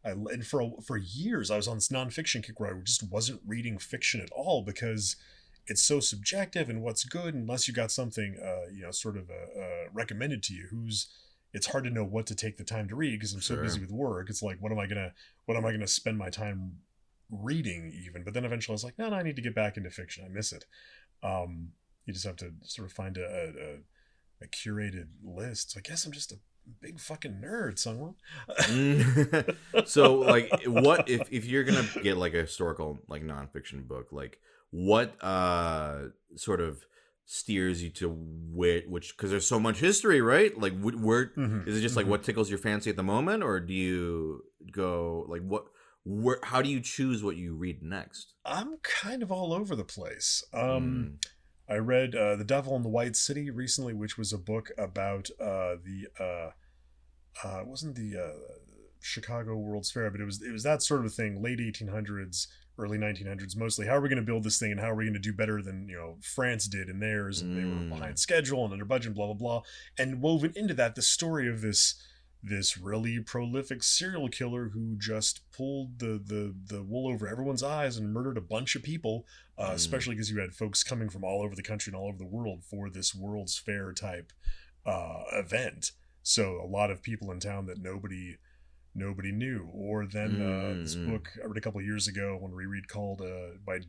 And for years I was on this nonfiction kick where I just wasn't reading fiction at all because it's so subjective and what's good unless you got something sort of recommended to you. It's hard to know what to take the time to read because I'm so busy Sure. with work. It's like, what am I gonna spend my time reading even? But then eventually I was like, no, I need to get back into fiction. I miss it. You just have to sort of find a curated list. So I guess I'm just big fucking nerd, someone. So like, what if you're gonna get like a historical like nonfiction book, like what sort of steers you to which, because there's so much history, right? Like where Hmm. is it just like Hmm. what tickles your fancy at the moment, or do you go like what where how do you choose what you read next? I'm kind of all over the place. Mm, I read The Devil in the White City recently, which was a book about the it wasn't the Chicago World's Fair, but it was that sort of thing, late 1800s, early 1900s, mostly. How are we going to build this thing, and how are we going to do better than France did in theirs, and they were mm, behind schedule and under budget, blah blah blah. And woven into that, the story of this really prolific serial killer who just pulled the wool over everyone's eyes and murdered a bunch of people, mm, especially because you had folks coming from all over the country and all over the world for this World's Fair type event. So a lot of people in town that nobody knew. Or then this mm, book I read a couple of years ago, when reread, called by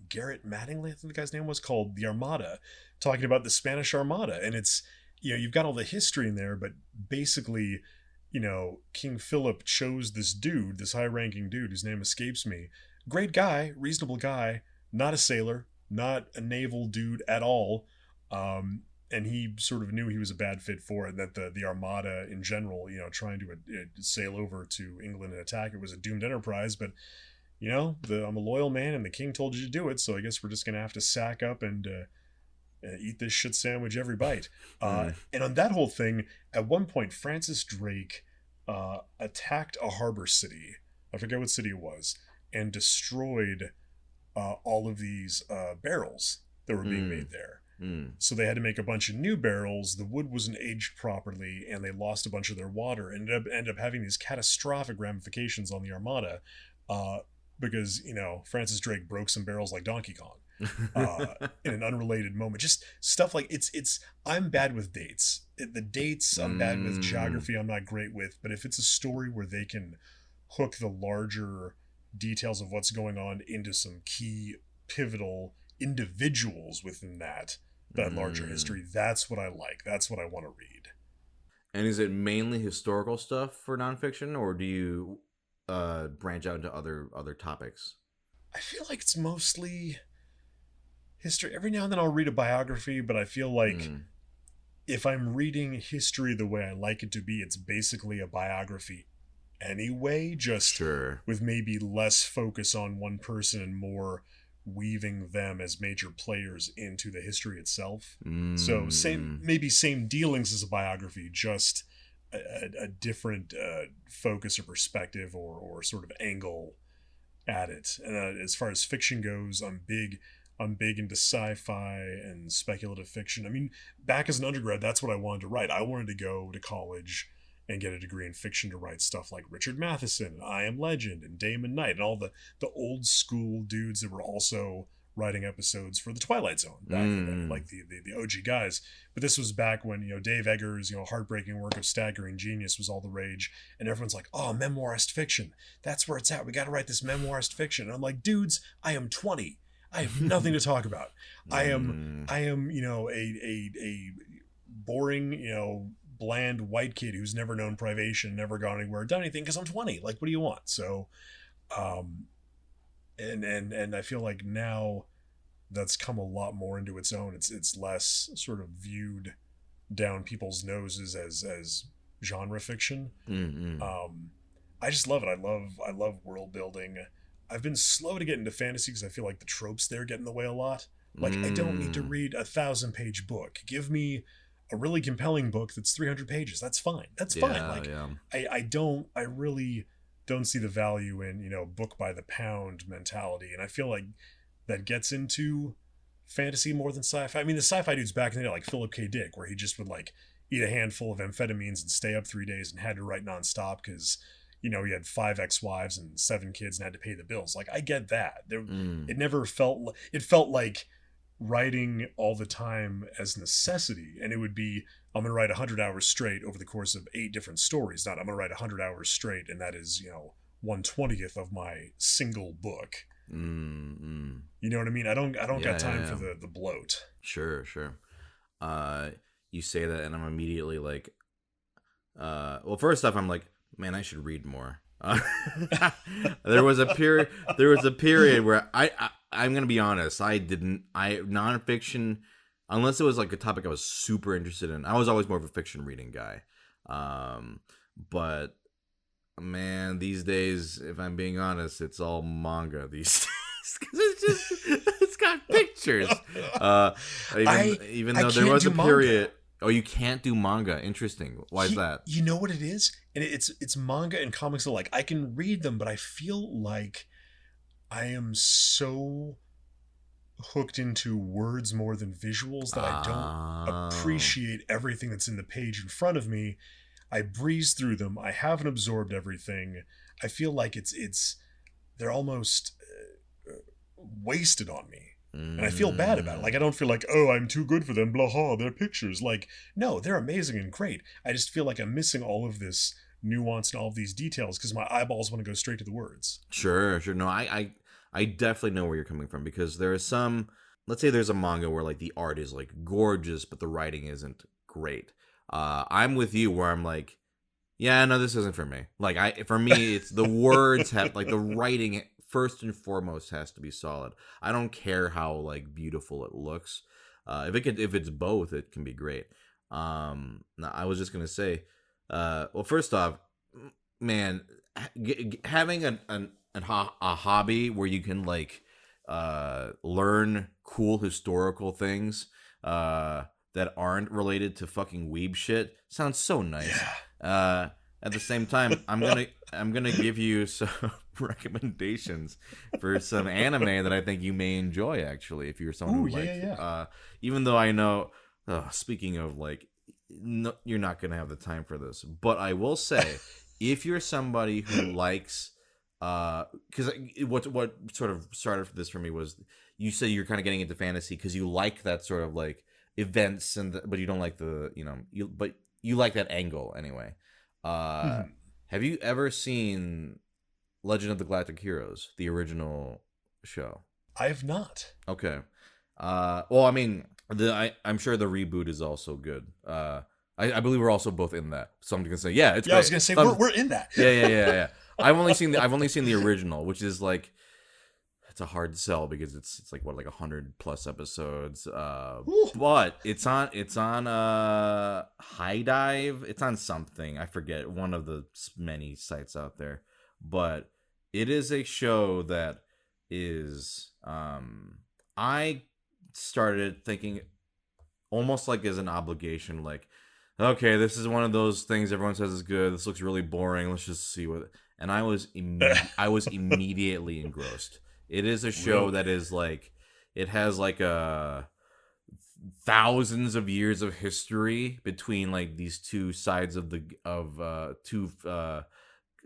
Garrett Mattingly, I think the guy's name was, called The Armada, talking about the Spanish Armada. And it's, you've got all the history in there, but basically, King Philip chose this dude, this high ranking dude whose name escapes me. Great guy, reasonable guy, not a sailor, not a naval dude at all. And he sort of knew he was a bad fit for it, and that the Armada in general, trying to sail over to England and attack it, was a doomed enterprise. But I'm a loyal man, and the king told you to do it, so I guess we're just gonna have to sack up and eat this shit sandwich every bite. mm, And on that whole thing, at one point, Francis Drake attacked a harbor city. I forget what city it was, and destroyed all of these barrels that were being mm, made there. mm, So they had to make a bunch of new barrels. The wood wasn't aged properly, and they lost a bunch of their water. Ended up having these catastrophic ramifications on the Armada, uh, because Francis Drake broke some barrels like Donkey Kong, in an unrelated moment. Just stuff like it's. I'm bad with dates. The dates I'm bad with. mm. Geography I'm not great with. But if it's a story where they can hook the larger details of what's going on into some key pivotal individuals within that larger Mm. history, that's what I like. That's what I want to read. And is it mainly historical stuff for nonfiction, or do you branch out into other topics? I feel like it's mostly history. Every now and then I'll read a biography, but I feel like Mm. if I'm reading history the way I like it to be, it's basically a biography anyway, just Sure. with maybe less focus on one person and more weaving them as major players into the history itself. So Mm. same dealings as a biography, just a different focus or perspective, or sort of angle at it. And as far as fiction goes, I'm big into sci-fi and speculative fiction. I mean, back as an undergrad, that's what I wanted to write. I wanted to go to college and get a degree in fiction to write stuff like Richard Matheson and I Am Legend and Damon Knight and all the old school dudes that were also writing episodes for the Twilight Zone back in the day, Mm. like the OG guys. But this was back when Dave Eggers' heartbreaking work of Staggering Genius was all the rage, and everyone's like, "Oh, memoirist fiction, that's where it's at. We got to write this memoirist fiction." And I'm like, dudes, I am 20. I have nothing to talk about. I am Mm. I am a boring bland white kid who's never known privation, never gone anywhere, done anything, because I'm 20. Like, what do you want? So, um, and I feel like now that's come a lot more into its own. It's less sort of viewed down people's noses as genre fiction. Mm. Um, I just love it. I love world building. I've been slow to get into fantasy because I feel like the tropes there get in the way a lot. Like, I don't need to Mm. read a 1,000-page book. Give me a really compelling book that's 300 pages. That's fine. That's fine. Yeah, Like, yeah. I really don't see the value in book by the pound mentality, and I feel like that gets into fantasy more than sci-fi. I mean, the sci-fi dudes back in the day, like Philip K. Dick, where he just would like eat a handful of amphetamines and stay up 3 days and had to write nonstop because he had 5 ex-wives and 7 kids and had to pay the bills. Like, I get that. Mm. It never felt. It felt like writing all the time as necessity, and it would be, I'm going to write 100 hours straight over the course of 8 different stories. Not, I'm going to write 100 hours straight, and that is 1/20th of my single book. Mm. You know what I mean? I don't Yeah, got yeah, time for yeah. the bloat. Sure, sure. Uh, you say that, and I'm immediately like, well, first off, I'm like, man, I should read more. There was a period where I'm gonna be honest, nonfiction, unless it was like a topic I was super interested in. I was always more of a fiction reading guy. But man, these days, if I'm being honest, it's all manga these days because it's got pictures. Even though there was a period. Manga. Oh, you can't do manga. Interesting. Why is that? You know what it is? And it's manga and comics alike. I can read them, but I feel like I am so hooked into words more than visuals that I don't appreciate everything that's in the page in front of me. I breeze through them. I haven't absorbed everything. I feel like they're almost wasted on me. And I feel bad about it. Like, I don't feel like, oh, I'm too good for them, blah, blah, they're pictures. Like, no, they're amazing and great. I just feel like I'm missing all of this nuance and all of these details because my eyeballs want to go straight to the words. Sure. No, I definitely know where you're coming from, because there is some, let's say there's a manga where like the art is like gorgeous, but the writing isn't great. I'm with you where I'm like, yeah, no, this isn't for me. Like, for me, it's the words have, like, the writing first and foremost has to be solid. I don't care how like beautiful it looks. If it's both, it can be great. Now, I was just gonna say, well, first off, man, having a hobby where you can like learn cool historical things that aren't related to fucking weeb shit sounds so nice. Yeah. At the same time, I'm gonna give you some recommendations for some anime that I think you may enjoy. Actually, if you're someone who likes, even though I know, speaking of like, no, you're not gonna have the time for this, but I will say, if you're somebody who likes, because what sort of started this for me was, you say you're kind of getting into fantasy because you like that sort of like events but you don't like but you like that angle anyway. Have you ever seen Legend of the Galactic Heroes, the original show? I have not. Okay. Well, I mean, I'm sure the reboot is also good. I believe we're also both in that, so I'm gonna say, yeah, it's great. I was gonna say we're in that. Yeah. I've only seen the original, which is like, it's a hard sell because it's like what, like 100+ episodes. But it's on High Dive. It's on something, I forget, one of the many sites out there. But it is a show that is I started thinking almost like as an obligation, like, okay, this is one of those things everyone says is good. This looks really boring. Let's just see what. And I was immediately engrossed. It is a show that is like, it has like thousands of years of history between like these two sides of two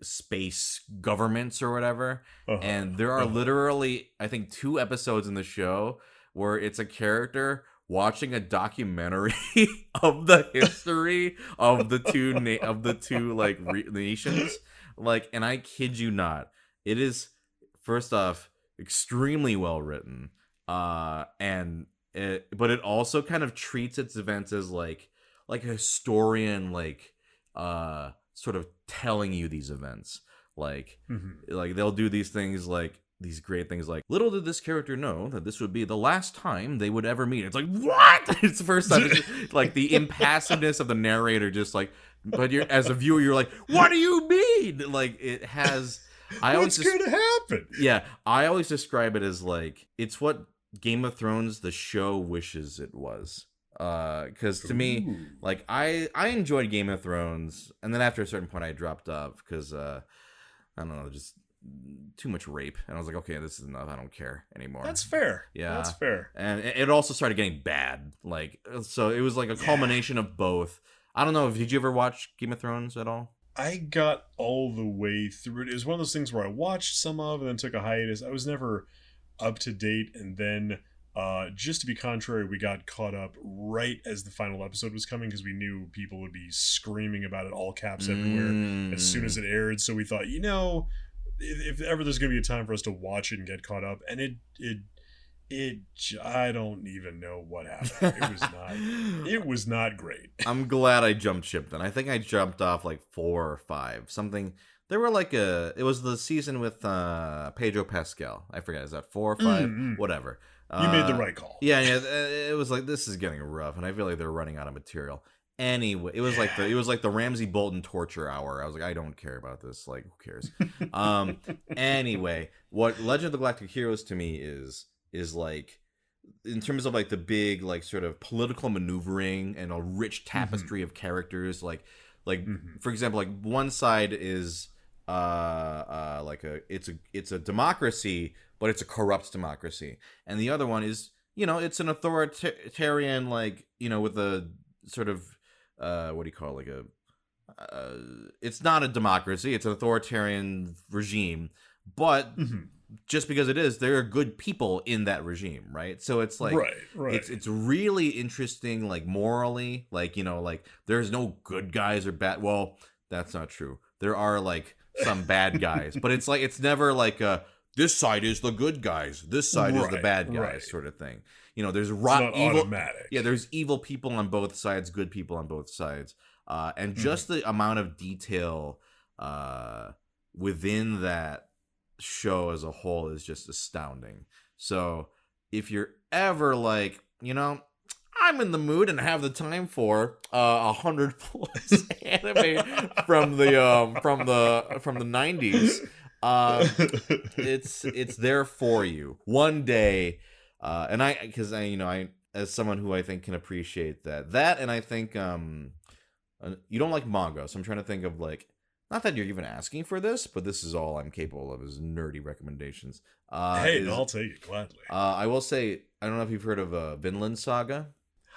space governments or whatever. And there are literally, I think, 2 episodes in the show where it's a character watching a documentary of the history of the two like nations. Like, and I kid you not, it is, first off, extremely well written, but it also kind of treats its events as like a historian, like sort of telling you these events, like like they'll do these things, like these great things, like, little did this character know that this would be the last time they would ever meet. It's like, what? It's the first time. It's like the impassiveness of the narrator, just like, but you're, as a viewer, you're like, what do you mean? Like, it has. What's going to happen? Yeah, I always describe it as like, it's what Game of Thrones, the show, wishes it was. Because to me, like, I enjoyed Game of Thrones, and then after a certain point, I dropped off because I don't know, just too much rape, and I was like, okay, this is enough. I don't care anymore. That's fair. Yeah, that's fair. And it also started getting bad. Like, so it was like a culmination of both. I don't know. Did you ever watch Game of Thrones at all? I got all the way through it. It was one of those things where I watched some of and then took a hiatus. I was never up to date, and then just to be contrary, we got caught up right as the final episode was coming because we knew people would be screaming about it, all caps everywhere, as soon as it aired. So we thought, if ever there's going to be a time for us to watch it and get caught up, and it I don't even know what happened. It was not great. I'm glad I jumped ship then. I think I jumped off like 4 or 5. Something. There were like it was the season with Pedro Pascal. I forget, is that 4 or 5? Whatever. You made the right call. Yeah, it was like, this is getting rough, and I feel like they're running out of material. Anyway, it was like the Ramsey Bolton torture hour. I was like, I don't care about this. Like, who cares? Anyway, what Legend of the Galactic Heroes to me is like, in terms of like the big like sort of political maneuvering and a rich tapestry of characters, like for example, like one side is like it's a democracy, but it's a corrupt democracy, and the other one is, it's an authoritarian, like, with a sort of what do you call it, like it's not a democracy, it's an authoritarian regime, but just because it is, there are good people in that regime, right? So it's like, right. It's really interesting, like morally, like, like there's no good guys or bad. Well, that's not true. There are like some bad guys, but it's like, it's never like this side is the good guys, this side is the bad guys, sort of thing. There's evil. Automatic. Yeah, there's evil people on both sides, good people on both sides, and just the amount of detail within that show as a whole is just astounding. So if you're ever like, I'm in the mood and have the time for 100 plus anime from the 90s, it's there for you one day. And because I as someone who I think can appreciate that, and I think you don't like manga, so I'm trying to think of like, not that you're even asking for this, but this is all I'm capable of, is nerdy recommendations. I'll take it gladly. I will say, I don't know if you've heard of Vinland Saga.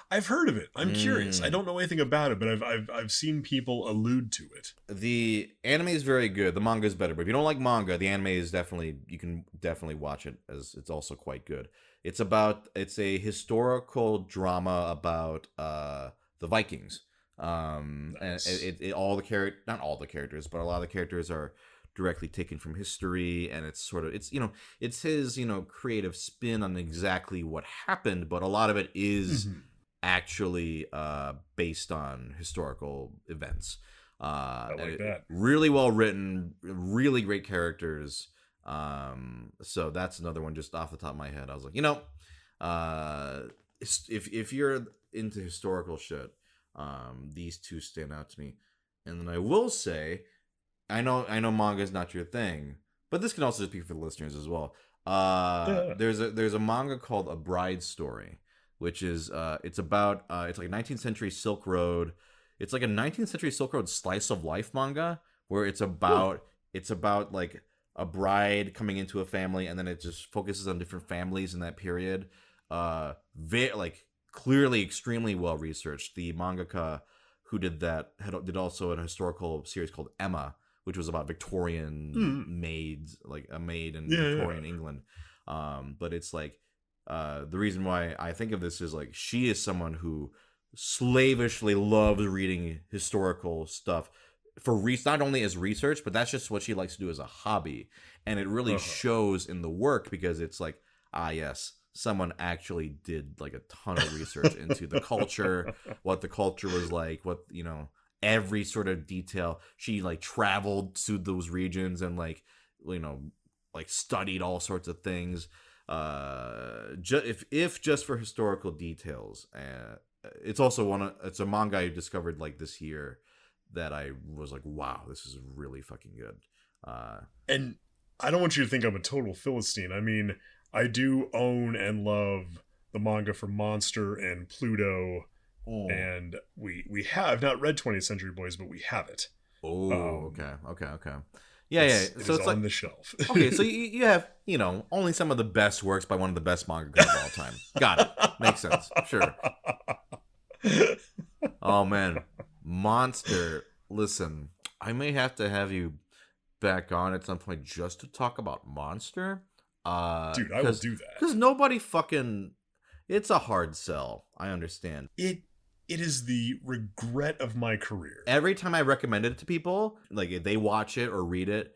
I've heard of it. I'm curious. I don't know anything about it, but I've seen people allude to it. The anime is very good. The manga is better, but if you don't like manga, the anime is you can definitely watch it, as it's also quite good. It's a historical drama about the Vikings. Nice. And not all the characters, but a lot of the characters are directly taken from history, and it's his creative spin on exactly what happened, but a lot of it is actually based on historical events. I like that. Really well written, really great characters. So that's another one just off the top of my head. I was like, if you're into historical shit, these two stand out to me. And then I will say, I know manga is not your thing, but this can also just be for the listeners as well. There's a manga called A Bride's Story, which is it's like a 19th century Silk Road. It's like a 19th century Silk Road slice of life manga, where it's about like a bride coming into a family, and then it just focuses on different families in that period. Clearly extremely well researched. The mangaka who did that did also a historical series called Emma, which was about Victorian maids, like a maid in Victorian England. But it's like the reason why I think of this is like, she is someone who slavishly loves reading historical stuff for not only as research, but that's just what she likes to do as a hobby. And it really shows in the work, because it's like, yes, someone actually did like a ton of research into the culture, what the culture was like, what, every sort of detail. She like traveled to those regions and like studied all sorts of things. If just for historical details. It's also it's a manga I discovered like this year that I was like, wow, this is really fucking good. And I don't want you to think I'm a total Philistine. I mean, I do own and love the manga for Monster and Pluto, and we have not read 20th Century Boys, but we have it. Okay. Yeah. So it's on like the shelf. Okay, so you have only some of the best works by one of the best mangaka of all time. Got it. Makes sense. Sure. Oh man, Monster. Listen, I may have to have you back on at some point just to talk about Monster. Dude, I will do that. Because nobody fucking... It's a hard sell. I understand. It is the regret of my career. Every time I recommend it to people, like if they watch it or read it,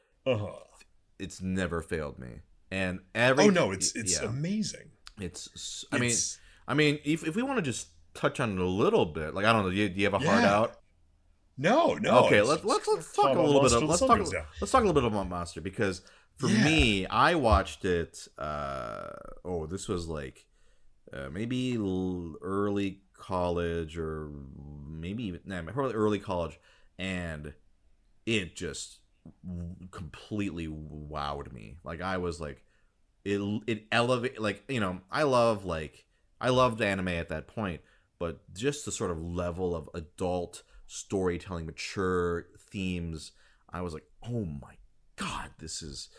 it's never failed me. And it's amazing. I mean, if we want to just touch on it a little bit, like I don't know, do you have a hard Yeah. out? No, Okay, it's let's talk talk a about little bit Monster of till the sun goes down. let's talk a little bit about Monster, because for Yeah. me, I watched it. This was like maybe early college, or maybe even probably early college, and it just completely wowed me. Like I was like, it elevate, like, you know, I loved anime at that point, but just the sort of level of adult storytelling, mature themes, I was like, oh my god, this is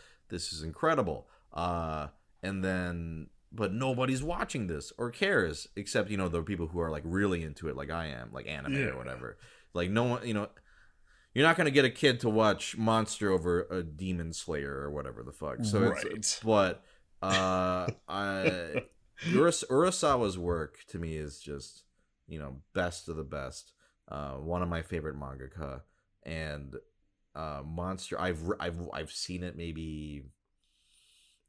incredible. And then, but nobody's watching this or cares, except, you know, the people who are like really into it, like I am, like anime Yeah. or whatever. Like no one, you know, you're not gonna get a kid to watch Monster over a Demon Slayer or whatever the fuck. So Right. it's, but Urasawa's work to me is just, you know, best of the best. One of my favorite mangaka, and Monster. I've seen it maybe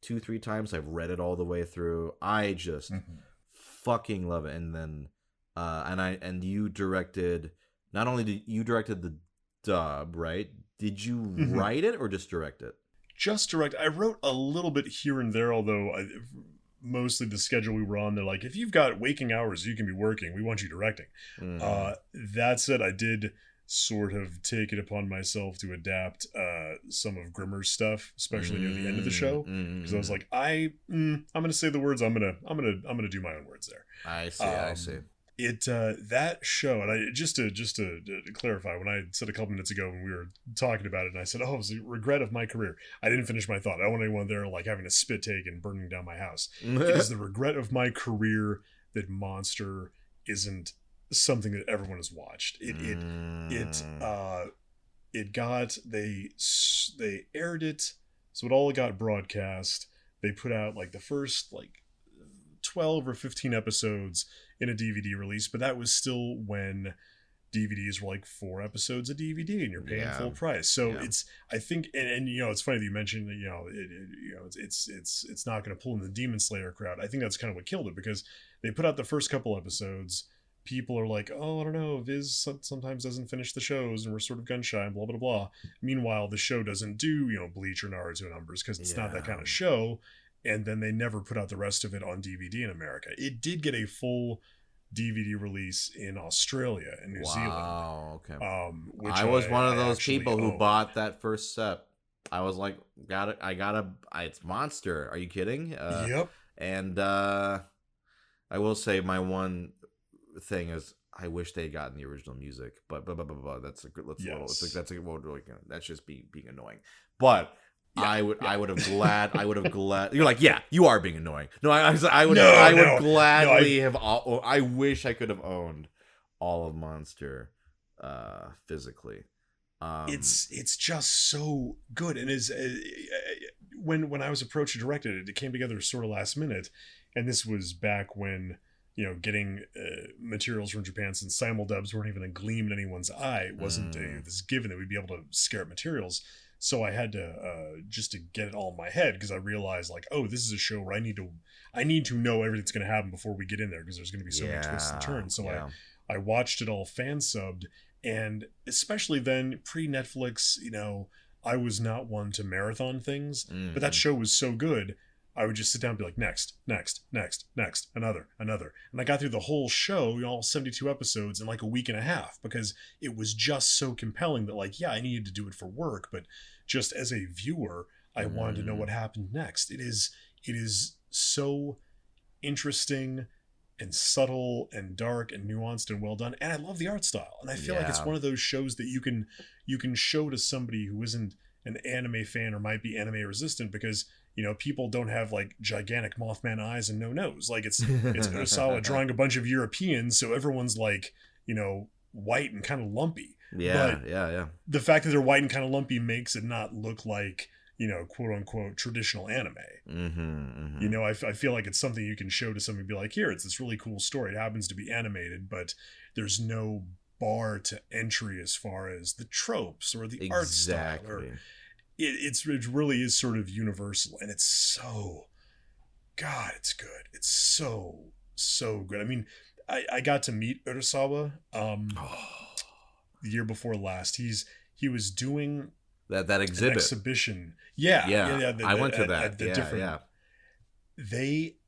2-3 times. I've read it all the way through. I just fucking love it. And then and you directed, not only did you directed the dub, right? Did you write it or just direct it? Just direct. I wrote a little bit here and there, although mostly the schedule we were on, they're like, if you've got waking hours you can be working, we want you directing. That said, I did sort of take it upon myself to adapt some of Grimmer's stuff, especially near the end of the show, because I was like, I'm gonna say the words, I'm gonna do my own words there. I see. It that show, and I just to clarify, when I said a couple minutes ago when we were talking about it, and I said, "Oh, it was a regret of my career." I didn't finish my thought. I don't want anyone there like having a spit take and burning down my house. It is the regret of my career that Monster isn't something that everyone has watched. It got, they aired it, so it all got broadcast. They put out like the first like 12 or 15 episodes in a DVD release, but that was still when DVDs were like 4 episodes a DVD and you're paying full price. So it's, I think, and you know, it's funny that you mentioned that, you know, it's not going to pull in the Demon Slayer crowd. I think that's kind of what killed it, because they put out the first couple episodes. People are like, oh, I don't know, Viz sometimes doesn't finish the shows and we're sort of gun shy and blah, blah, blah. Meanwhile, the show doesn't do, you know, Bleach or Naruto numbers because it's not that kind of show. And then they never put out the rest of it on DVD in America. It did get a full DVD release in Australia and New Zealand. Wow, okay. Which I was one of those people who owned. bought that first set. I was like, it's Monster. Are you kidding? Yep. And I will say my one thing is, I wish they had gotten the original music, but that's just being annoying. But I would have glad. You're like, yeah, you are being annoying. No, I would gladly have. I wish I could have owned all of Monster physically. It's just so good, and is when I was approached to direct it, it came together sort of last minute, and this was back when, you know, getting materials from Japan, since simuldubs weren't even a gleam in anyone's eye. It wasn't this given that we'd be able to scare up materials. So I had to just to get it all in my head, because I realized like, oh, this is a show where I need to know everything that's going to happen before we get in there, because there's going to be so many twists and turns. So I watched it all fan subbed, and especially then pre-Netflix, you know, I was not one to marathon things, but that show was so good, I would just sit down and be like, next, another. And I got through the whole show, you know, all 72 episodes in like a week and a half, because it was just so compelling that, like, yeah, I needed to do it for work, but just as a viewer, I wanted to know what happened next. It is so interesting and subtle and dark and nuanced and well done. And I love the art style. And I feel like it's one of those shows that you can show to somebody who isn't an anime fan or might be anime resistant, because, you know, people don't have like gigantic Mothman eyes and no nose. Like it's Urasawa drawing a bunch of Europeans, so everyone's like, you know, white and kind of lumpy. Yeah. The fact that they're white and kind of lumpy makes it not look like, you know, quote unquote traditional anime. You know, I feel like it's something you can show to somebody and be like, here, it's this really cool story. It happens to be animated, but there's no bar to entry as far as the tropes or the art style. Or it really is sort of universal, and it's so God, it's good. It's so good. I mean, I got to meet Urasawa the year before last. He was doing that an exhibit. exhibition. Yeah, Yeah, yeah. I went to that. At the Yeah, different. yeah.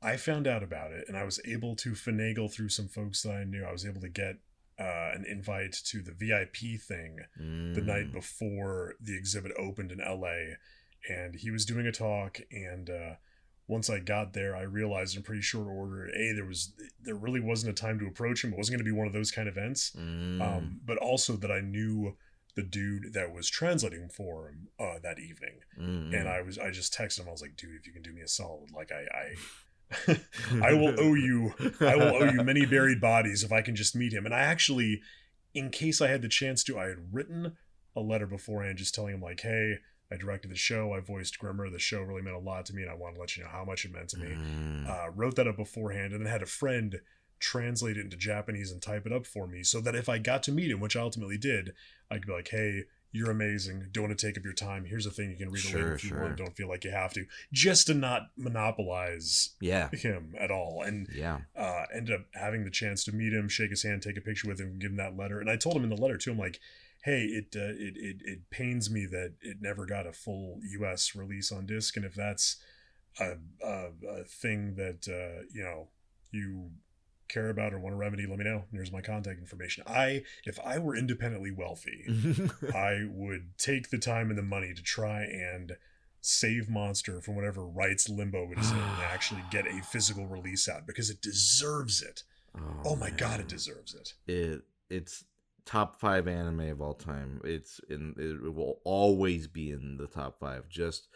I found out about it, and I was able to finagle through some folks that I knew. I was able to get an invite to the VIP thing the night before the exhibit opened in LA, and he was doing a talk. And once I got there, I realized in pretty short order, there really wasn't a time to approach him. It wasn't going to be one of those kind of events, but also that I knew the dude that was translating for him that evening, and I just texted him. I was like, dude, if you can do me a solid, like I will owe you many buried bodies if I can just meet him. And I actually, in case I had the chance to, I had written a letter beforehand just telling him like, hey, I directed the show, I voiced Grimmer, the show really meant a lot to me, and I want to let you know how much it meant to me. Wrote that up beforehand, and then had a friend translate it into Japanese and type it up for me, so that if I got to meet him, which I ultimately did, I could be like, hey, you're amazing, don't want to take up your time, here's a thing you can read it later if you want, don't feel like you have to, just to not monopolize him at all. And ended up having the chance to meet him, shake his hand, take a picture with him, give him that letter. And I told him in the letter too, I'm like, hey, it pains me that it never got a full US release on disc, and if that's a thing that you care about or want to remedy, let me know. Here's my contact information. If I were independently wealthy, I would take the time and the money to try and save Monster from whatever rights limbo it is in, and actually get a physical release out, because it deserves it. Oh my God, it deserves it. It's top 5 anime of all time. It will always be in the top 5, just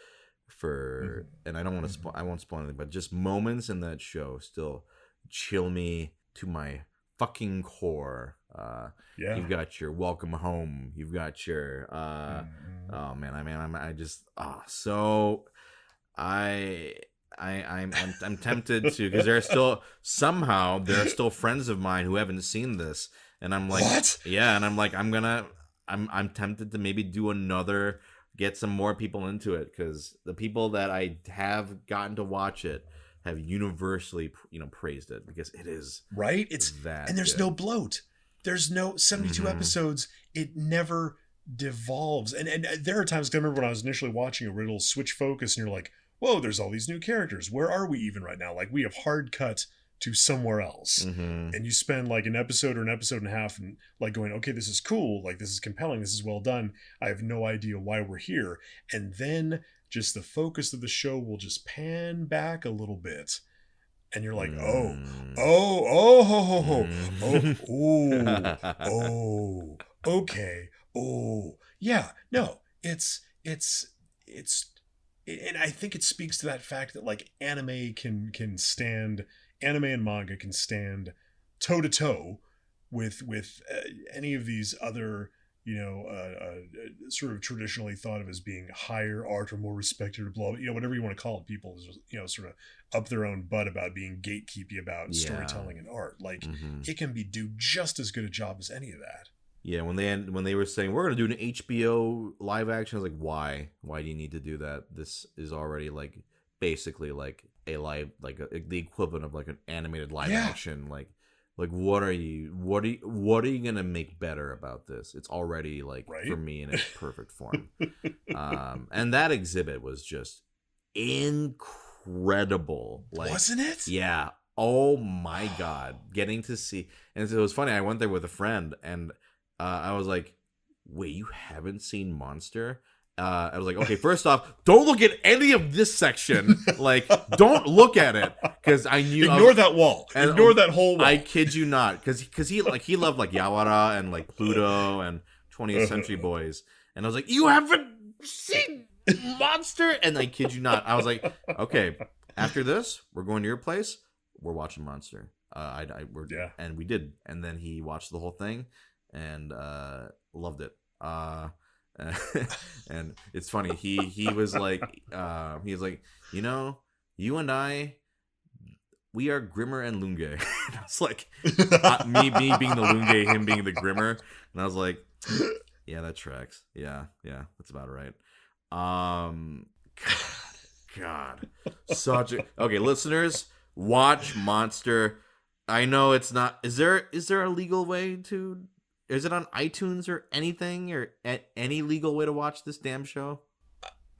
for and I don't want to I won't spoil anything, but just moments in that show still chill me to my fucking core. You've got your Welcome Home, you've got your oh man, I'm tempted to, because there are still friends of mine who haven't seen this, and I'm like, what? Yeah, and I'm like, I'm tempted to maybe get some more people into it, because the people that I have gotten to watch it have universally, praised it, because it is right. It's that, and there's no bloat. There's no 72 episodes. It never devolves. And there are times, 'cause I remember when I was initially watching a riddle switch focus, and you're like, whoa, there's all these new characters. Where are we even right now? Like, we have hard cut to somewhere else, and you spend like an episode or an episode and a half and like going, okay, this is cool, like this is compelling, this is well done, I have no idea why we're here. And then just the focus of the show will just pan back a little bit, and you're like, okay, yeah, no, it's and I think it speaks to that fact that like anime and manga can stand toe to toe with any of these other, sort of traditionally thought of as being higher art or more respected or blah, whatever you want to call it. People, sort of up their own butt about being gatekeepy about storytelling and art. Like it can do just as good a job as any of that. Yeah, when they were saying we're gonna do an HBO live action, I was like, why? Why do you need to do that? This is already like basically like a live, like the equivalent of like an animated live action. Like what are you gonna make better about this? It's already like for me in its perfect form. And that exhibit was just incredible. Like, wasn't it? Yeah. Oh my God, getting to see, and it was funny. I went there with a friend, and I was like, wait, you haven't seen Monster? I was like, okay, first off, don't look at any of this section. Like, don't look at it, because I knew ignore that wall. Ignore that whole wall. I kid you not, because he loved like Yawara and like Pluto and 20th Century Boys, and I was like, you haven't seen Monster? And I kid you not, I was like, okay, after this, we're going to your place. We're watching Monster. And we did, and then he watched the whole thing and loved it. And it's funny, he was like, you and I, we are Grimmer and Lunge. And I was like, me being the Lunge, him being the Grimmer, and I was like, yeah, that tracks. Yeah, that's about right. God, such a okay, listeners, watch Monster. I know it's not. Is there a legal way to? Is it on iTunes or anything or any legal way to watch this damn show?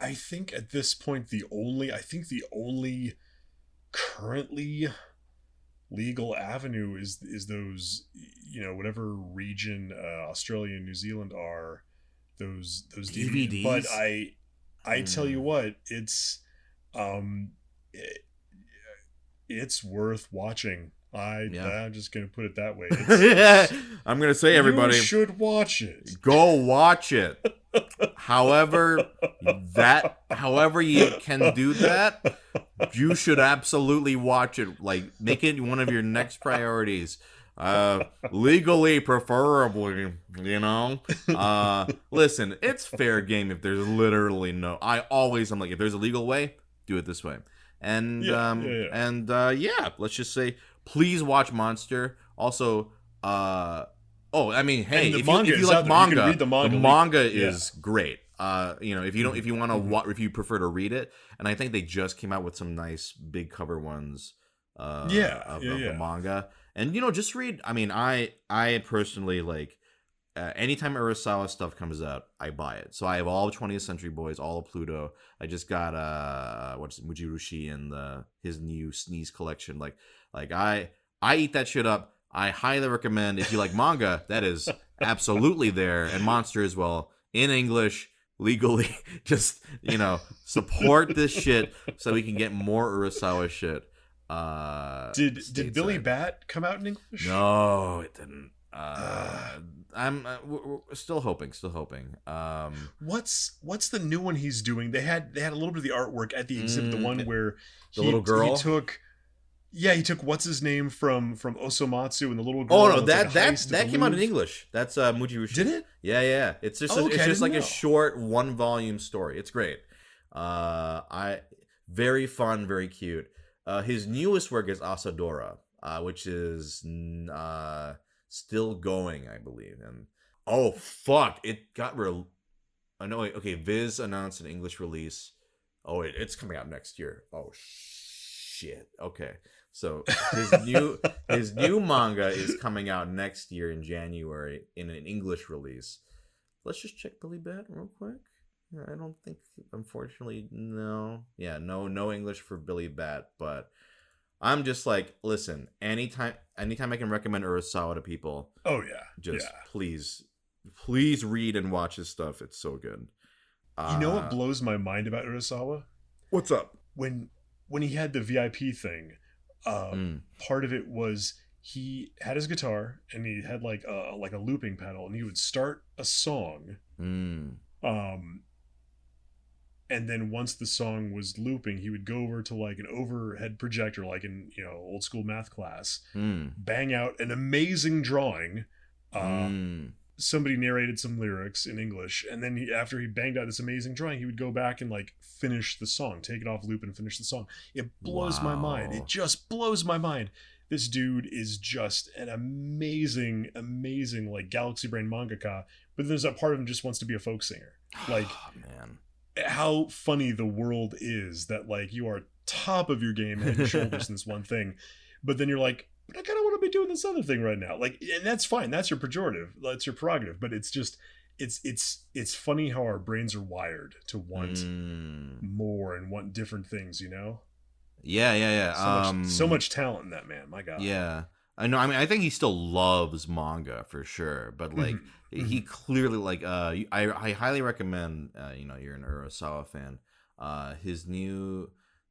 I think at this point the only currently legal avenue is those, whatever region Australia and New Zealand are, those DVDs. But I tell you what, it's worth watching. I'm just gonna put it that way. I'm gonna say, everybody, you should watch it. Go watch it. However you can do that, you should absolutely watch it. Like, make it one of your next priorities. Legally, preferably, listen, it's fair game if there's literally no. I'm like, if there's a legal way, do it this way. And let's just say, please watch Monster. Also, I mean, hey, if you like manga, you can read the manga is great. If you want to, if you prefer to read it, and I think they just came out with some nice big cover ones. Of the manga, and just read. I mean, I personally like. Anytime Urasawa stuff comes out, I buy it. So I have all of 20th Century Boys, all of Pluto. I just got Mujirushi and his new Sneeze collection. Like I eat that shit up. I highly recommend, if you like manga, that is absolutely there, and Monster as well, in English, legally. Just support this shit so we can get more Urasawa shit. Did Billy Bat come out in English? No, it didn't. We're still hoping. What's the new one he's doing? They had a little bit of the artwork at the exhibit, the one where the little girl he took what's his name from Osomatsu, and the little girl. Oh no, that came out in English. That's Mujirushi. Did it? Yeah. It's just a short 1-volume story. It's great. Very fun, very cute. His newest work is Asadora, which is still going, I believe. And oh fuck, it got real. I know. Okay, Viz announced an English release. Oh, it's coming out next year. Oh shit. Okay, so his new manga is coming out next year in January in an English release. Let's just check Billy Bat real quick. I don't think, unfortunately, no. Yeah, no English for Billy Bat, but I'm just like, listen, anytime I can recommend Urasawa to people. Oh yeah. Please read and watch his stuff. It's so good. You know what blows my mind about Urasawa? What's up? When he had the VIP thing, part of it was he had his guitar and he had like a looping pedal, and he would start a song. And then once the song was looping, he would go over to like an overhead projector, like in old school math class, bang out an amazing drawing. Somebody narrated some lyrics in English, and then after he banged out this amazing drawing, he would go back and like finish the song, take it off loop and finish the song. It blows my mind. It just blows my mind. This dude is just an amazing like galaxy brain mangaka, but there's that part of him just wants to be a folk singer. Like, man, how funny the world is that like you are top of your game, head and shoulders in this one thing, but then you're like, but I kind of want to be doing this other thing right now. Like, and that's fine. That's your pejorative. That's your prerogative. But it's just, it's funny how our brains are wired to want more and want different things, Yeah. So much talent in that man. My God. Yeah. I know. I mean, I think he still loves manga for sure, but like he clearly like I highly recommend you're an Urasawa fan. His new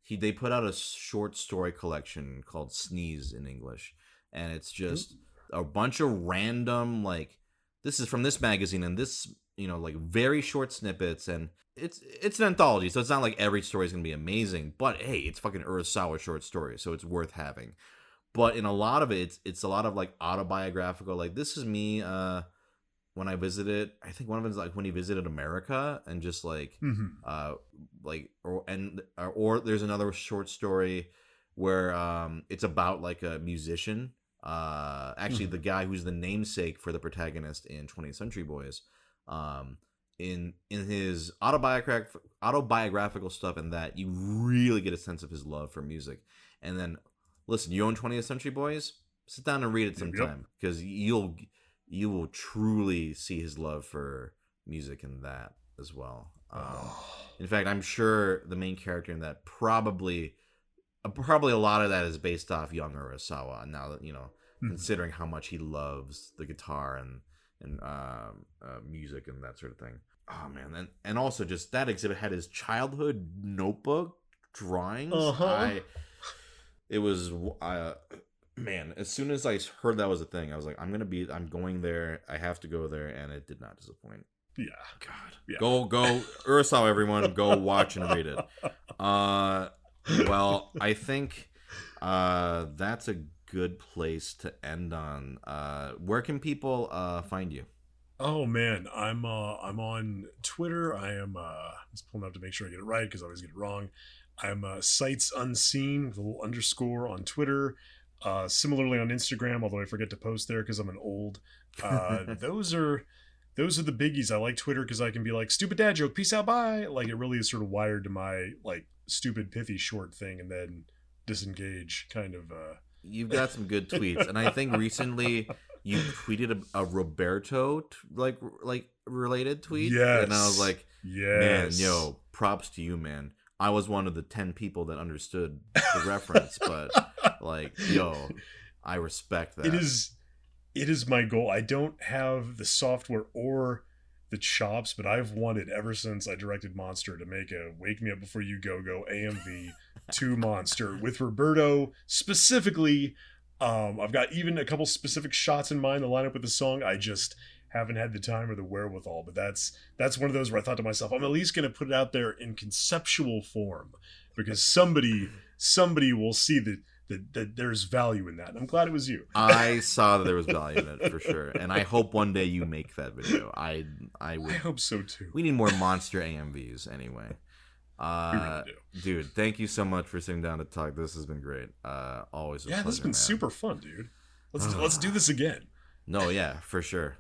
they put out a short story collection called Sneeze in English, and it's just a bunch of random like this is from this magazine and this like very short snippets, and it's an anthology, so it's not like every story is gonna be amazing, but hey, it's fucking Urasawa short story, so it's worth having. But in a lot of it, it's a lot of like autobiographical. Like, this is me when I visited. I think one of them is like when he visited America, and just like or there's another short story where it's about like a musician. Actually, the guy who's the namesake for the protagonist in 20th Century Boys. in his autobiographical stuff, and that you really get a sense of his love for music. And then, listen, you own 20th Century Boys? Sit down and read it sometime, because you will truly see his love for music in that as well. In fact, I'm sure the main character in that probably a lot of that is based off young Urasawa. Now that considering how much he loves the guitar and music and that sort of thing. Oh man, and also just that exhibit had his childhood notebook drawings. It was man. As soon as I heard that was a thing, I was like, I'm going there. I have to go there, and it did not disappoint. Yeah. God. Yeah. Go Urasawa, everyone. Go watch and read it. Well, I think that's a good place to end on. Where can people find you? Oh man, I'm on Twitter. I am just pulling up to make sure I get it right because I always get it wrong. I'm SEITZ Unseen with a little underscore on Twitter. Similarly on Instagram, although I forget to post there because I'm an old. Those are the biggies. I like Twitter because I can be like, stupid dad joke, peace out, bye. Like, it really is sort of wired to my like stupid pithy short thing and then disengage kind of. You've got some good tweets, and I think recently you tweeted a Roberto related tweet. Yes. And I was like, yes. Man, yo, props to you, man. I was one of the 10 people that understood the reference, but like, yo, I respect that. It is my goal. I don't have the software or the chops, but I've wanted ever since I directed Monster to make a Wake Me Up Before You Go AMV to Monster with Roberto specifically. I've got even a couple specific shots in mind to line up with the song. I just haven't had the time or the wherewithal, but that's one of those where I thought to myself, I'm at least going to put it out there in conceptual form because somebody will see that there's value in that. And I'm glad it was you. I saw that there was value in it for sure, and I hope one day you make that video. I hope so too. We need more Monster AMVs anyway. We really do. Dude, thank you so much for sitting down to talk. This has been great. Always a pleasure, this has been super fun, dude. Let's do this again. No, yeah, for sure.